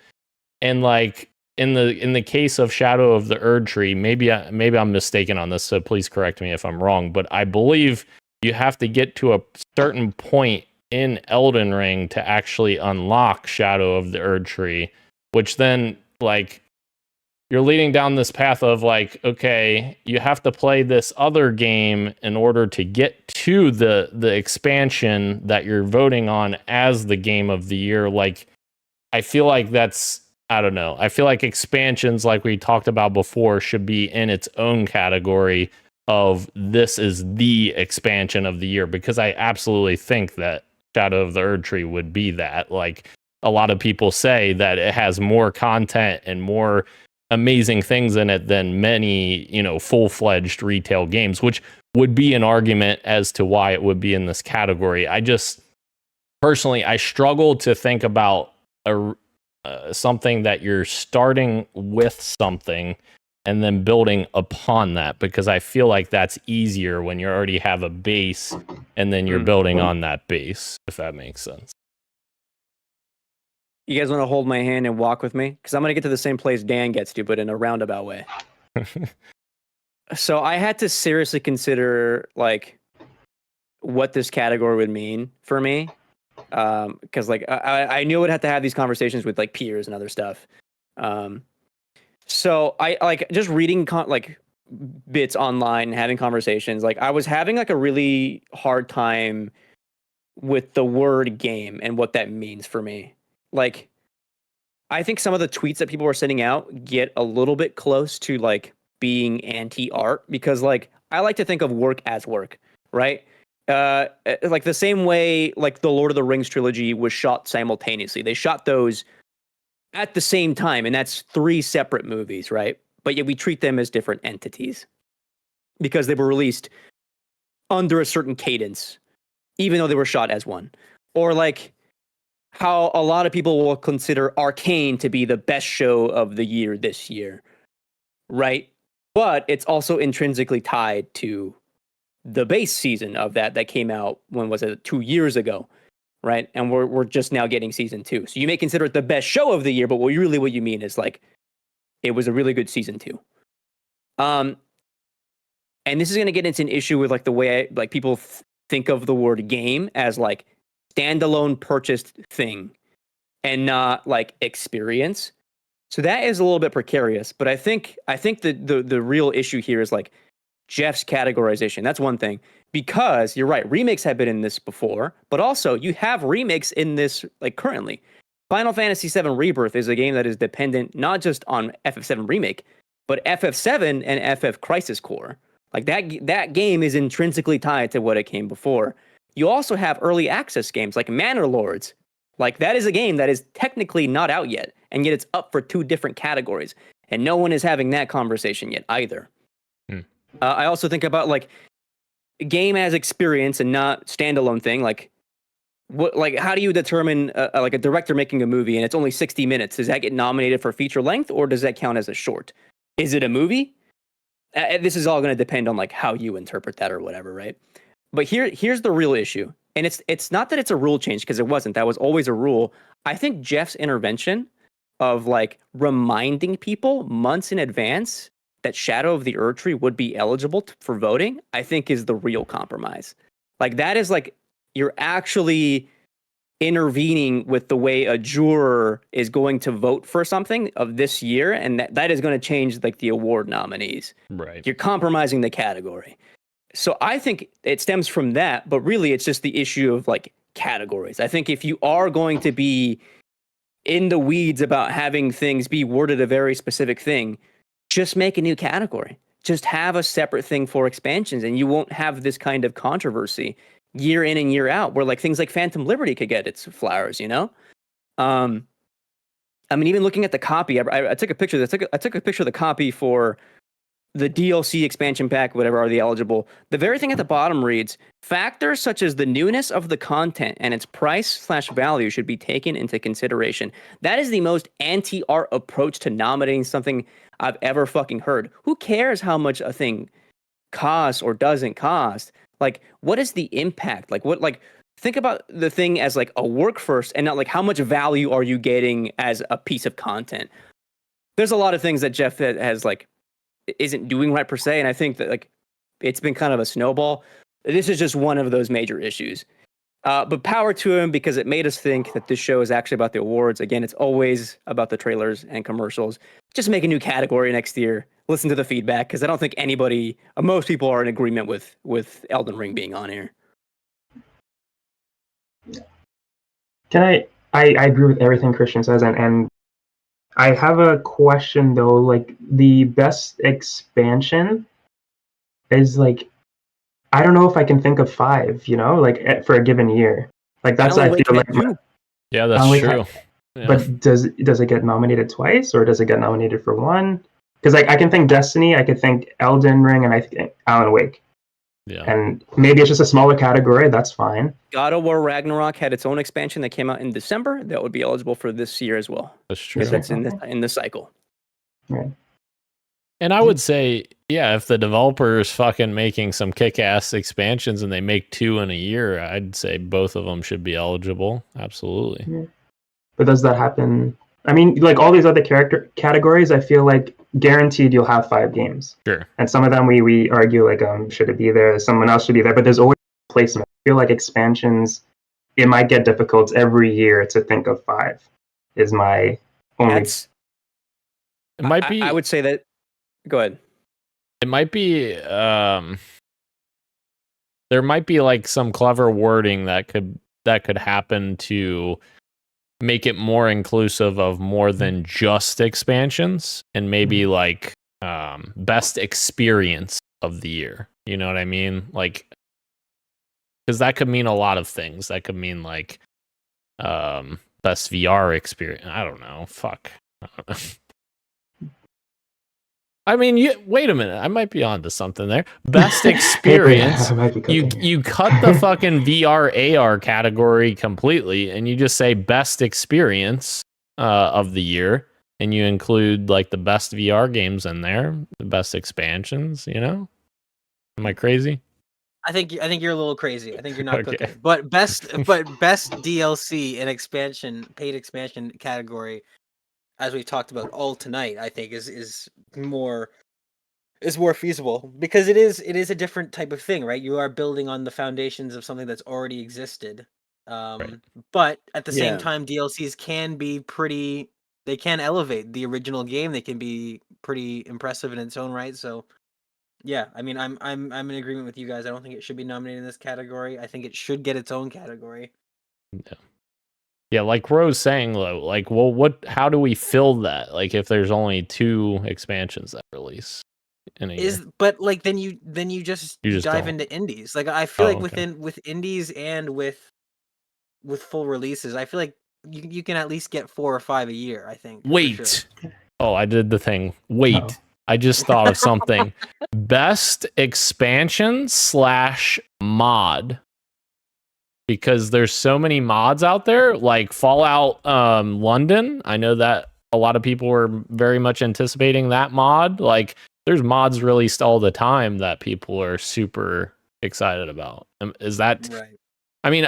And like in the case of Shadow of the Erdtree, maybe I'm mistaken on this, so please correct me if I'm wrong, but I believe you have to get to a certain point in Elden Ring to actually unlock Shadow of the Erdtree, which then like you're leading down this path of like, okay, you have to play this other game in order to get to the expansion that you're voting on as the Game of the Year. Like, I feel like that's, I don't know. I feel like expansions, like we talked about before, should be in its own category of this is the expansion of the year, because I absolutely think that Shadow of the Erdtree would be that. Like, a lot of people say that it has more content and more amazing things in it than many, you know, full-fledged retail games, which would be an argument as to why it would be in this category. I just personally, I struggle to think about something that you're starting with something and then building upon that, because I feel like that's easier when you already have a base and then you're building on that base, if that makes sense. You guys want to hold my hand and walk with me? Because I'm going to get to the same place Dan gets to, but in a roundabout way. So I had to seriously consider like what this category would mean for me. Because like I knew I would have to have these conversations with like peers and other stuff. So I like just reading like bits online and having conversations. Like I was having like a really hard time with the word game and what that means for me. Like, I think some of the tweets that people were sending out get a little bit close to like being anti-art, because like I like to think of work as work, right? like the same way like the Lord of the Rings trilogy was shot simultaneously. They shot those at the same time, and that's 3 separate movies, right? But yet we treat them as different entities because they were released under a certain cadence, even though they were shot as one. Or like how a lot of people will consider Arcane to be the best show of the year this year, right? But it's also intrinsically tied to the base season of that came out, when was it, 2 years ago, right? And we're just now getting season 2. So you may consider it the best show of the year, but what you mean is like it was a really good season 2. And this is going to get into an issue with like the way like people think of the word game as like standalone purchased thing and not like experience. So that is a little bit precarious, but I think the real issue here is like Jeff's categorization. That's one thing, because you're right, remakes have been in this before, but also you have remakes in this like currently. Final Fantasy VII Rebirth is a game that is dependent not just on FF7 Remake, but FF7 and FF Crisis Core. Like that game is intrinsically tied to what it came before. You also have early access games like Manor Lords. Like that is a game that is technically not out yet, and yet it's up for 2 different categories, and no one is having that conversation yet either. I also think about like game as experience and not standalone thing. Like what? Like how do you determine like a director making a movie and it's only 60 minutes? Does that get nominated for feature length, or does that count as a short? Is it a movie? This is all going to depend on like how you interpret that or whatever, right? But here's the real issue, and it's not that it's a rule change, because it wasn't. That was always a rule. I think Jeff's intervention of like reminding people months in advance that Shadow of the Erdtree would be eligible for voting, I think is the real compromise. Like that is like you're actually intervening with the way a juror is going to vote for something of this year, and that is going to change like the award nominees. Right. You're compromising the category. So I think it stems from that, but really it's just the issue of like categories. I think if you are going to be in the weeds about having things be worded a very specific thing, just make a new category. Just have a separate thing for expansions, and you won't have this kind of controversy year in and year out, where like things like Phantom Liberty could get its flowers, you know? I mean, even looking at the copy, I took a picture. I took a picture of the copy for the DLC expansion pack, whatever are the eligible. The very thing at the bottom reads, factors such as the newness of the content and its price/value should be taken into consideration. That is the most anti-art approach to nominating something I've ever fucking heard. Who cares how much a thing costs or doesn't cost? Like, what is the impact? Like, what, like, think about the thing as like a work first, and not like how much value are you getting as a piece of content. There's a lot of things that Jeff has like isn't doing right per se, and I think that like it's been kind of a snowball. This is just one of those major issues. But power to him, because it made us think that this show is actually about the awards. Again, it's always about the trailers and commercials. Just make a new category next year. Listen to the feedback, because I don't think anybody, most people are in agreement with Elden Ring being on here. I agree with everything Christian says, and I have a question though. Like the best expansion is like, I don't know if I can think of 5, you know, like for a given year. Like that's I feel like yeah, that's true. Yeah. But does it get nominated twice, or does it get nominated for 1? Because I can think Destiny, I could think Elden Ring, and I think Alan Wake. Yeah. And maybe it's just a smaller category. That's fine. God of War Ragnarok had its own expansion that came out in December. That would be eligible for this year as well. That's true. Because that's in the cycle. Right. And I would say, yeah, if the developer's fucking making some kick-ass expansions and they make 2 in a year, I'd say both of them should be eligible. Absolutely. Yeah. But does that happen? I mean, like all these other categories, I feel like guaranteed you'll have 5 games. Sure. And some of them we argue like should it be there? Someone else should be there. But there's always placement. I feel like expansions, it might get difficult every year to think of 5. Is my only. It might be. I would say that. Go ahead. It might be. There might be like some clever wording that could happen to make it more inclusive of more than just expansions, and maybe like best experience of the year. You know what I mean? Like, because that could mean a lot of things. That could mean like best VR experience. I don't know. Fuck. I don't know. I mean, wait a minute. I might be onto something there. Best experience. You cut the fucking VR AR category completely, and you just say best experience of the year, and you include like the best VR games in there, the best expansions. You know, am I crazy? I think you're a little crazy. I think you're not cooking. But best DLC and paid expansion category, as we've talked about all tonight, I think is more feasible, because it is a different type of thing, right? You are building on the foundations of something that's already existed. But at the same time, DLCs can be they can elevate the original game. They can be pretty impressive in its own right. So yeah, I mean, I'm in agreement with you guys. I don't think it should be nominated in this category. I think it should get its own category. Yeah, like Rose saying though, like, well, how do we fill that? Like, if there's only 2 expansions that release in a year. But like then you just dive into indies. Like I feel with indies and with full releases, I feel like you can at least get 4 or 5 a year. I think. Wait. Sure. Oh, I did the thing. Wait. Uh-oh. I just thought of something. Best expansion / mod. Because there's so many mods out there, like Fallout London. I know that a lot of people were very much anticipating that mod. Like, there's mods released all the time that people are super excited about. Is that right? I mean,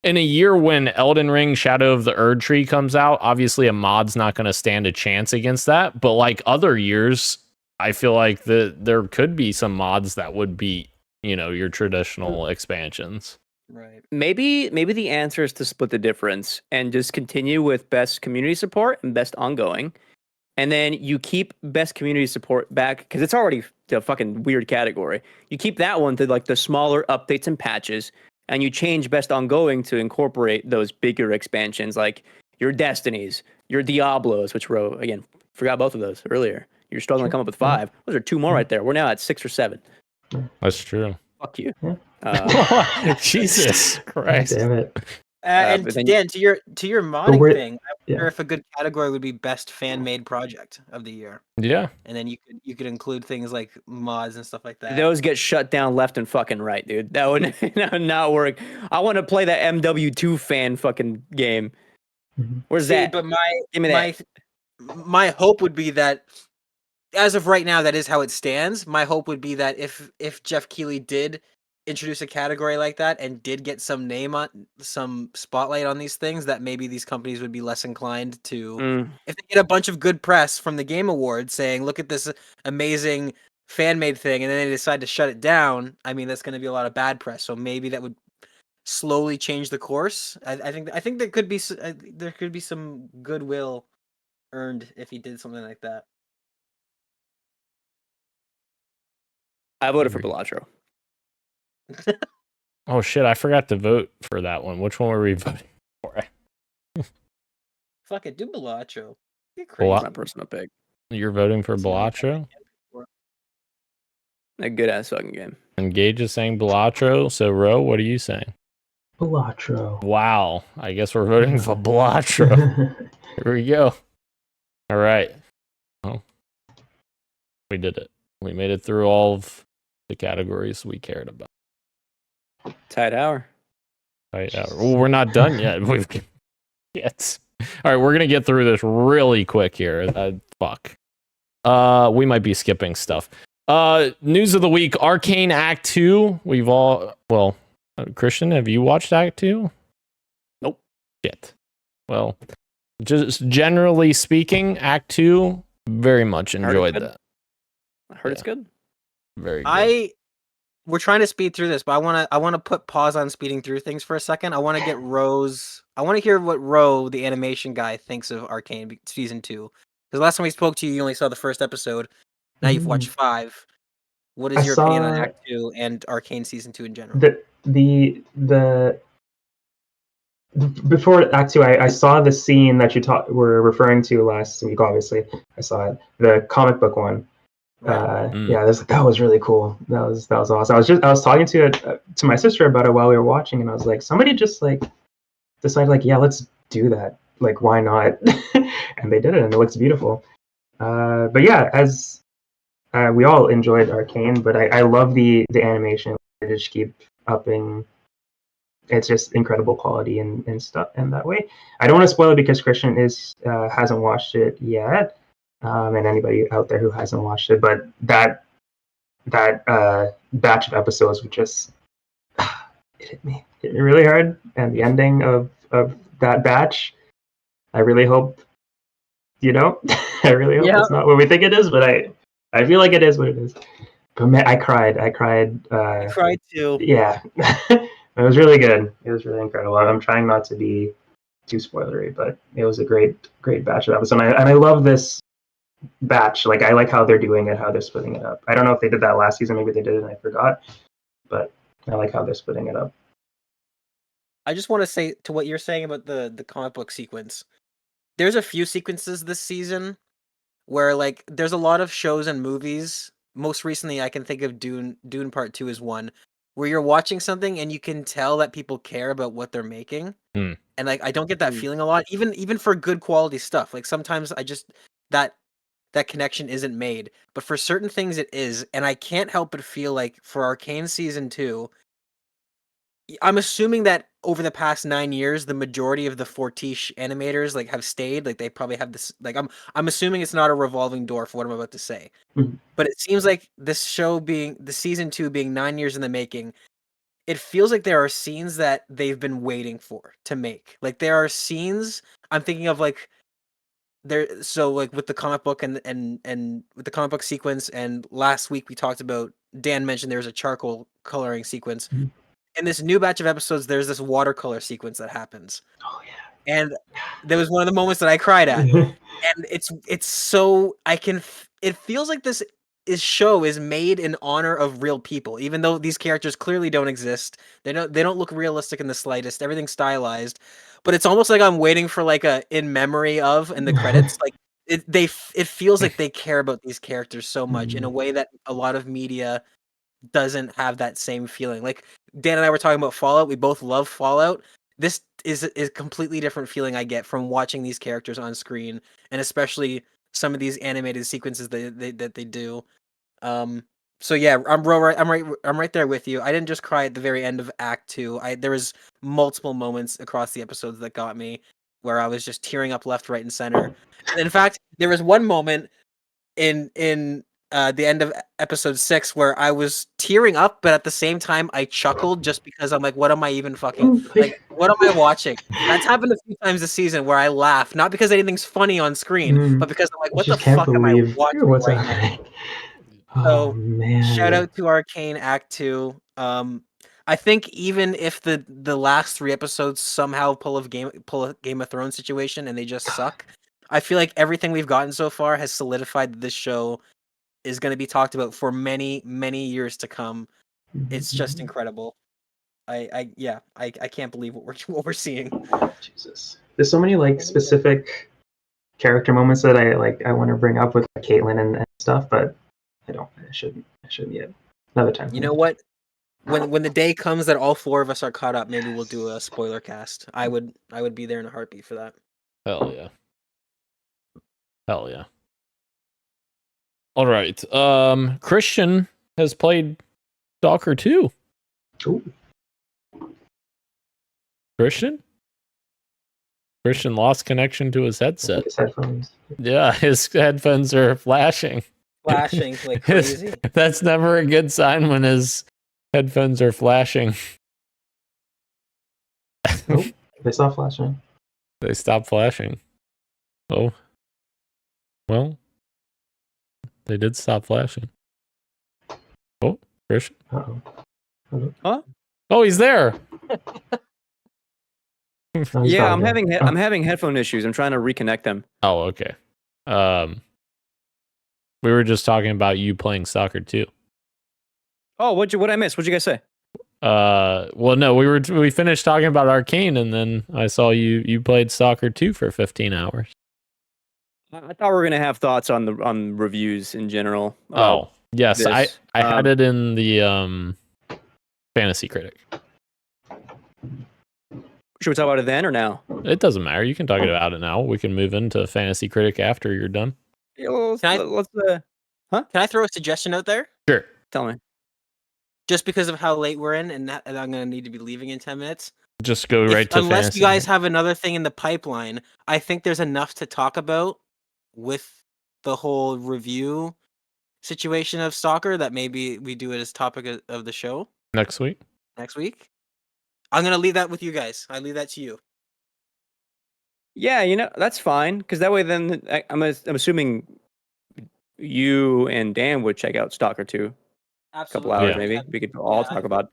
in a year when Elden Ring Shadow of the Erdtree comes out, obviously a mod's not going to stand a chance against that. But like other years, I feel like there could be some mods that would beat, your traditional expansions. Right. Maybe the answer is to split the difference and just continue with best community support and best ongoing. And then you keep best community support back, because it's already a fucking weird category. You keep that one to like the smaller updates and patches, and you change best ongoing to incorporate those bigger expansions like your Destinies, your Diablos, which again, forgot both of those earlier. You're struggling to come up with 5. Those are 2 more right there. We're now at 6 or 7. That's true. Fuck you. Jesus Christ. Damn it. And Dan, to your modding thing, I wonder if a good category would be best fan-made project of the year. Yeah. And then you could include things like mods and stuff like that. Those get shut down left and fucking right, dude. That would not work. I want to play that MW2 fan fucking game. Where's that? But my hope would be that, as of right now, that is how it stands. My hope would be that if Jeff Keighley did introduce a category like that and did get some spotlight on these things, that maybe these companies would be less inclined to, if they get a bunch of good press from the Game Awards saying, look at this amazing fan-made thing, and then they decide to shut it down, I mean, that's going to be a lot of bad press. So maybe that would slowly change the course. I think there could be some goodwill earned if he did something like that. I voted for Balatro. Oh shit, I forgot to vote for that one. Which one were we voting for? Fuck it, do Balatro. You're crazy. My personal pick. You're voting for Balatro? A good ass fucking game. And Gage is saying Balatro. So Ro, what are you saying? Balatro. Wow. I guess we're voting for Balatro. Here we go. All right. Well, we did it. We made it through all of the categories we cared about. Tight hour. Well, we're not done yet. Yes. All right, we're gonna get through this really quick here. Fuck. We might be skipping stuff. News of the week: Arcane Act 2. Christian, have you watched Act 2? Nope. Shit. Well, just generally speaking, Act 2, very much enjoyed that. I heard it's good. Very good. We're trying to speed through this, but I want to put pause on speeding through things for a second. I want to get Rose. I want to hear what Ro, the animation guy, thinks of Arcane season 2. Because last time we spoke to you, you only saw the first episode. Now you've watched 5. What is your opinion on Act 2 and Arcane season 2 in general? Before Act 2, I saw the scene that you were referring to last week. Obviously, I saw it, the comic book one. Yeah, that was really cool. That was awesome. I was talking to my sister about it while we were watching, and I was like, somebody just like decided like, yeah, let's do that. Like, why not? And they did it, and it looks beautiful. But yeah, as we all enjoyed Arcane, but I love the animation. They just keep upping. It's just incredible quality and stuff in that way. I don't want to spoil it because Christian hasn't watched it yet, and anybody out there who hasn't watched it, but that batch of episodes would just it hit me really hard, and the ending of that batch, I really hope, I really hope it's not what we think it is, but I feel like it is what it is. But man, I cried. I cried too. Yeah. It was really good. It was really incredible. I'm trying not to be too spoilery, but it was a great batch of episodes. And I love this batch. Like, I like how they're doing it, how they're splitting it up. I don't know if they did that last season. Maybe they did and I forgot. But I like how they're splitting it up. I just want to say to what you're saying about the comic book sequence. There's a few sequences this season where, like, there's a lot of shows and movies. Most recently, I can think of Dune Part 2 is one, where you're watching something and you can tell that people care about what they're making. And, like, I don't get that feeling a lot, even for good quality stuff. Like, sometimes I just, that connection isn't made. But for certain things, it is. And I can't help but feel like for Arcane Season 2, I'm assuming that over the past 9 years, the majority of the Fortiche animators like have stayed. Like, they probably have this. Like, I'm assuming it's not a revolving door for what I'm about to say. But it seems like this show the season 2 being 9 years in the making, it feels like there are scenes that they've been waiting for to make. Like, there are scenes I'm thinking of, like, there. So, like, with the comic book and with the comic book sequence, and last week we talked about, Dan mentioned there was a charcoal coloring sequence. In this new batch of episodes, there's this watercolor sequence that happens. Oh yeah. And there was one of the moments that I cried at. And it's so it feels like this show is made in honor of real people, even though these characters clearly don't exist. They don't look realistic in the slightest. Everything's stylized. But it's almost like I'm waiting for like a in memory of in the credits. Like it feels like they care about these characters so much in a way that a lot of media doesn't have that same feeling. Like, Dan and I were talking about Fallout. We both love Fallout. This is a completely different feeling I get from watching these characters on screen, and especially some of these animated sequences that they do. So yeah, I'm right there with you. I didn't just cry at the very end of Act 2. There was multiple moments across the episodes that got me where I was just tearing up left, right, and center. And in fact, there was one moment in the end of episode 6 where I was tearing up, but at the same time I chuckled just because I'm like, what am I even fucking like? What am I watching? That's happened a few times this season where I laugh, not because anything's funny on screen, but because I'm like, what the fuck am I watching right now? So, man. Shout out to Arcane Act 2. I think even if the last 3 episodes somehow pull a Game of Thrones situation and they just suck, I feel like everything we've gotten so far has solidified that this show is going to be talked about for many, many years to come. It's just incredible. I can't believe what we're seeing. Jesus, there's so many like specific character moments that I want to bring up with Caitlyn and stuff, but I shouldn't yet. Another time. You know what? When the day comes that all 4 of us are caught up, maybe we'll do a spoiler cast. I would be there in a heartbeat for that. Hell yeah. Hell yeah. All right. Christian has played Stalker 2. Ooh. Christian lost connection to his headset. His headphones. Yeah, his headphones are flashing. Flashing like crazy. That's never a good sign when his headphones are flashing. Nope, they stopped flashing. They stopped flashing. Oh. Well, they did stop flashing. Oh, Christian. Uh-oh. Huh? Oh, he's there. Yeah, I'm having headphone issues. I'm trying to reconnect them. Oh, okay. We were just talking about you playing Stalker 2. Oh, what'd I miss? What'd you guys say? Well, no, we finished talking about Arcane, and then I saw you played Stalker 2 for 15 hours. I thought we were gonna have thoughts on the reviews in general. Oh, yes, this. I had it in the Fantasy Critic. Should we talk about it then or now? It doesn't matter. You can talk about it now. We can move into Fantasy Critic after you're done. Yeah, well, let's Can I throw a suggestion out there? Sure. tell me. Just because of how late we're in, and I'm gonna need to be leaving in 10 minutes. Just go right to unless Fantasy. you guys have another thing in the pipeline, I think there's enough to talk about with the whole review situation of Stalker that maybe we do it as topic of the show next week. next week. I'm gonna leave that with you guys. I leave that to you. Yeah, that's fine because that way then I'm assuming you and Dan would check out Stalker 2. A couple hours Yeah. maybe. We could all talk about.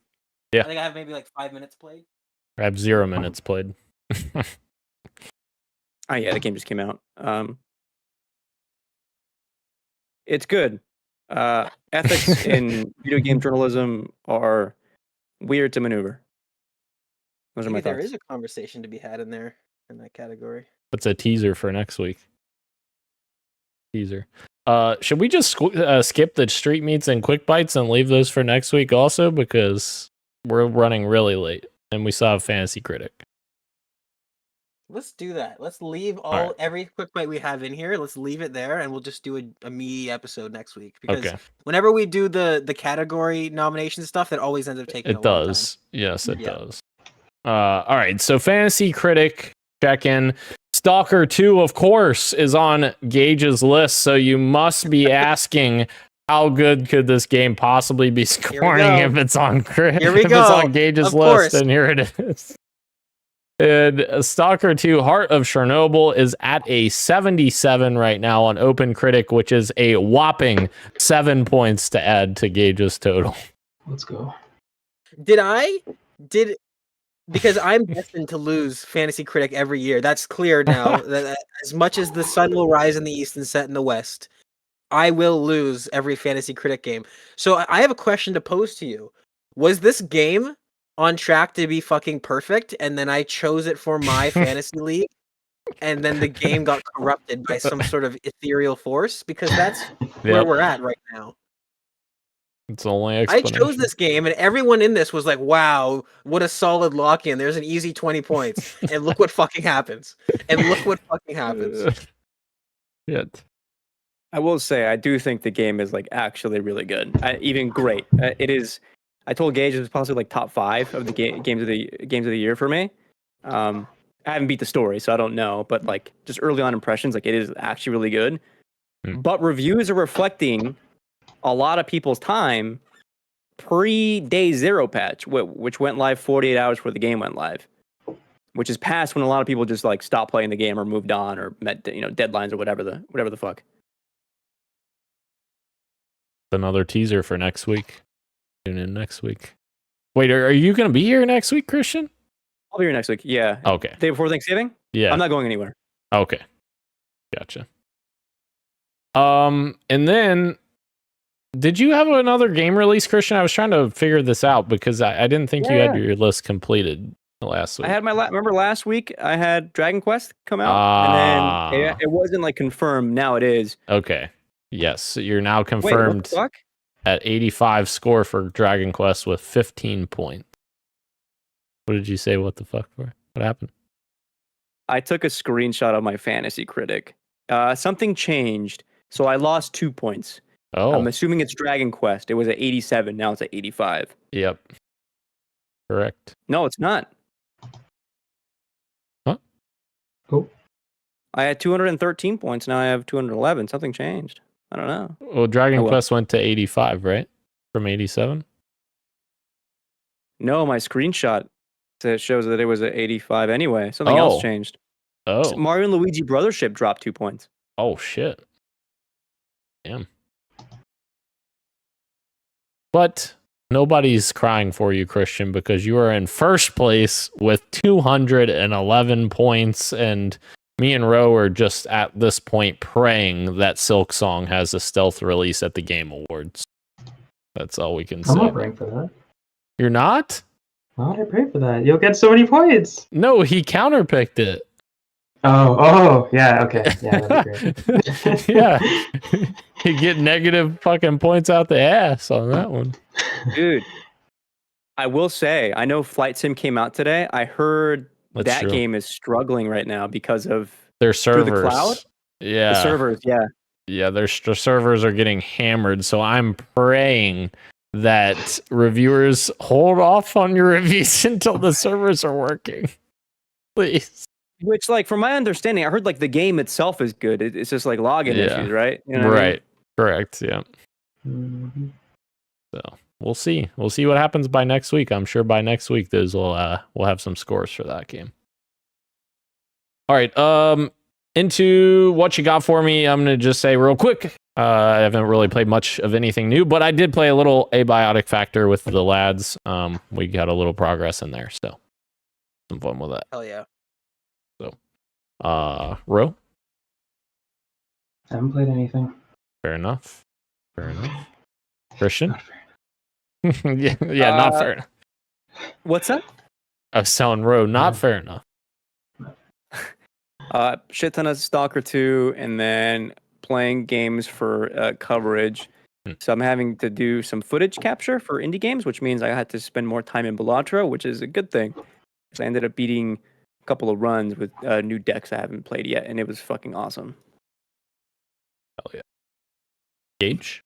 I think I have maybe like 5 minutes played. I have 0 minutes played. Oh yeah, the game just came out. It's good. Ethics in video game journalism are weird to maneuver. Those are my Maybe there thoughts. is a conversation to be had in there in that category. That's a teaser for next week. Teaser. Should we just skip the street meets and quick bites and leave those for next week also, because we're running really late and we still have Fantasy Critic. Let's do that. Let's leave right. every quick bite we have in here. Let's leave it there, and we'll just do a meaty episode next week. Because Okay. whenever we do the category nomination stuff, that always ends up taking. It does. Yes, it does. All right. So Fantasy Critic check in. Stalker 2, of course, is on Gage's list. So you must be asking, how good could this game possibly be scoring if it's on Here we if go. it's on Gage's Of list? course. And here it is. And Stalker 2 Heart of Chernobyl is at a 77 right now on Open Critic, which is a whopping 7 points to add to Gage's total. Let's go. Because I'm destined to lose Fantasy Critic every year. That's clear now. that as much as the sun will rise in the east and set in the west, I will lose every Fantasy Critic game. So I have a question to pose to you. Was this game on track to be fucking perfect, and then I chose it for my fantasy league, and then the game got corrupted by some sort of ethereal force? Because that's where we're at right now. It's only I explanation. chose this game, and everyone in this was like, wow, what a solid lock-in. There's an easy 20 points. And look what fucking happens. Shit. I will say, I do think the game is like actually really good. Even great. It is. I told Gage it was possibly like top 5 of the games of the year for me. I haven't beat the story, so I don't know. But like just early on impressions, like it is actually really good. But reviews are reflecting a lot of people's time pre-day 0 patch, which went live 48 hours before the game went live, which is past when a lot of people just like stopped playing the game or moved on or met deadlines or whatever the fuck. Another teaser for next week. Tune in next week. Wait, are you going to be here next week, Christian? I'll be here next week. Yeah. Okay. Day before Thanksgiving? Yeah. I'm not going anywhere. Okay. Gotcha. And then did you have another game release, Christian? I was trying to figure this out because I didn't think you had your list completed last week. I had remember last week I had Dragon Quest come out, and then it wasn't like confirmed. Now it is. Okay. Yes, you're now confirmed. Wait, what the fuck? At 85 score for Dragon Quest with 15 points. What did you say? What the fuck for? What happened? I took a screenshot of my Fantasy Critic. Something changed, so I lost 2 points. Oh. I'm assuming it's Dragon Quest. It was at 87. Now it's at 85. Yep. Correct. No, it's not. Huh? Oh. I had 213 points. Now I have 211. Something changed. I don't know. Well, Dragon Quest went to 85, right? From 87? No, my screenshot shows that it was at 85 anyway. Something else changed. Oh. Mario and Luigi Brothership dropped 2 points. Oh, shit. Damn. But nobody's crying for you, Christian, because you are in first place with 211 points, and me and Ro are just at this point praying that Silk Song has a stealth release at the Game Awards. That's all we can say. I'm not praying for that. You're not? Why would I pray for that? You'll get so many points. No, he counterpicked it. Oh, yeah, okay. Yeah, that'd be great. Yeah. You get negative fucking points out the ass on that one. Dude, I will say, I know Flight Sim came out today. I heard That's that true. game is struggling right now because of Their through servers. the cloud. Yeah. The servers, yeah. Yeah, their servers are getting hammered. So I'm praying that reviewers hold off on your reviews until the servers are working. Please. Which, like, from my understanding, I heard like the game itself is good. It's just like login Yeah. issues, right? You know what I mean? Right. Correct. Yeah. Mhm. So we'll see. We'll see what happens by next week. I'm sure by next week we'll have some scores for that game. All right. Into what you got for me. I'm gonna just say real quick. I haven't really played much of anything new, but I did play a little Abiotic Factor with the lads. We got a little progress in there, so some fun with that. Hell yeah. Ro, I haven't played anything. fair enough. Fair enough. Christian, Not fair. yeah, not fair enough. What's that? I was telling Ro, not Yeah. fair enough. Shit ton of Stalker 2, and then playing games for coverage. So I'm having to do some footage capture for indie games, which means I had to spend more time in Balatro, which is a good thing. So I ended up beating a couple of runs with new decks I haven't played yet, and it was fucking awesome. Hell yeah. Gage.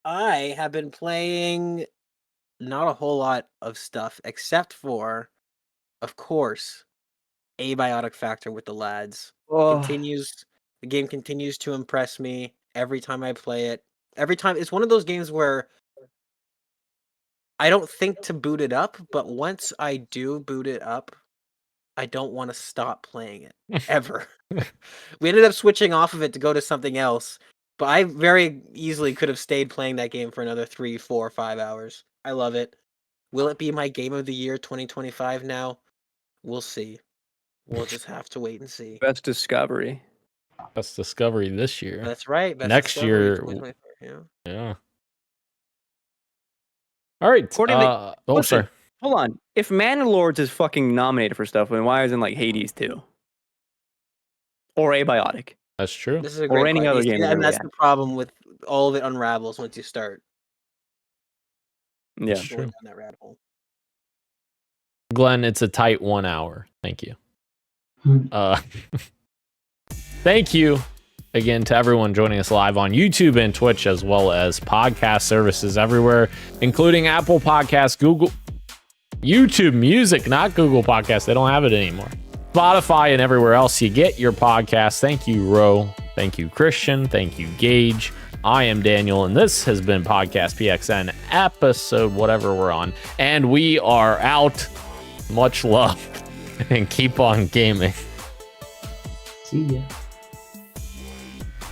I have been playing not a whole lot of stuff except for, of course, Abiotic Factor with the lads. The game continues to impress me every time I play it. Every time it's one of those games where I don't think to boot it up, but once I do boot it up, I don't want to stop playing it ever. We ended up switching off of it to go to something else, but I very easily could have stayed playing that game for another 3, 4, 5 hours. I love it. Will it be my game of the year 2025 now? We'll see. We'll just have to wait and see. Best discovery. Best discovery this year. That's right. Best Next discovery year, 2025, yeah. Yeah. All right. According to- Sorry. Hold on. If Manalords is fucking nominated for stuff, then why isn't like Hades too? Or Abiotic? That's true. This is a Or great any question. other You see, game and that that's we the problem with all of it unravels once you start Yeah. That's going true. down that rabbit hole. Glenn, it's a tight 1 hour. Thank you. Hmm. Thank you again to everyone joining us live on YouTube and Twitch, as well as podcast services everywhere, including Apple Podcasts, Google, YouTube Music, not Google Podcasts. They don't have it anymore. Spotify and everywhere else you get your podcasts. Thank you, Ro. Thank you, Christian. Thank you, Gage. I am Daniel, and this has been Podcast PXN episode whatever we're on. And we are out. Much love and keep on gaming. See ya.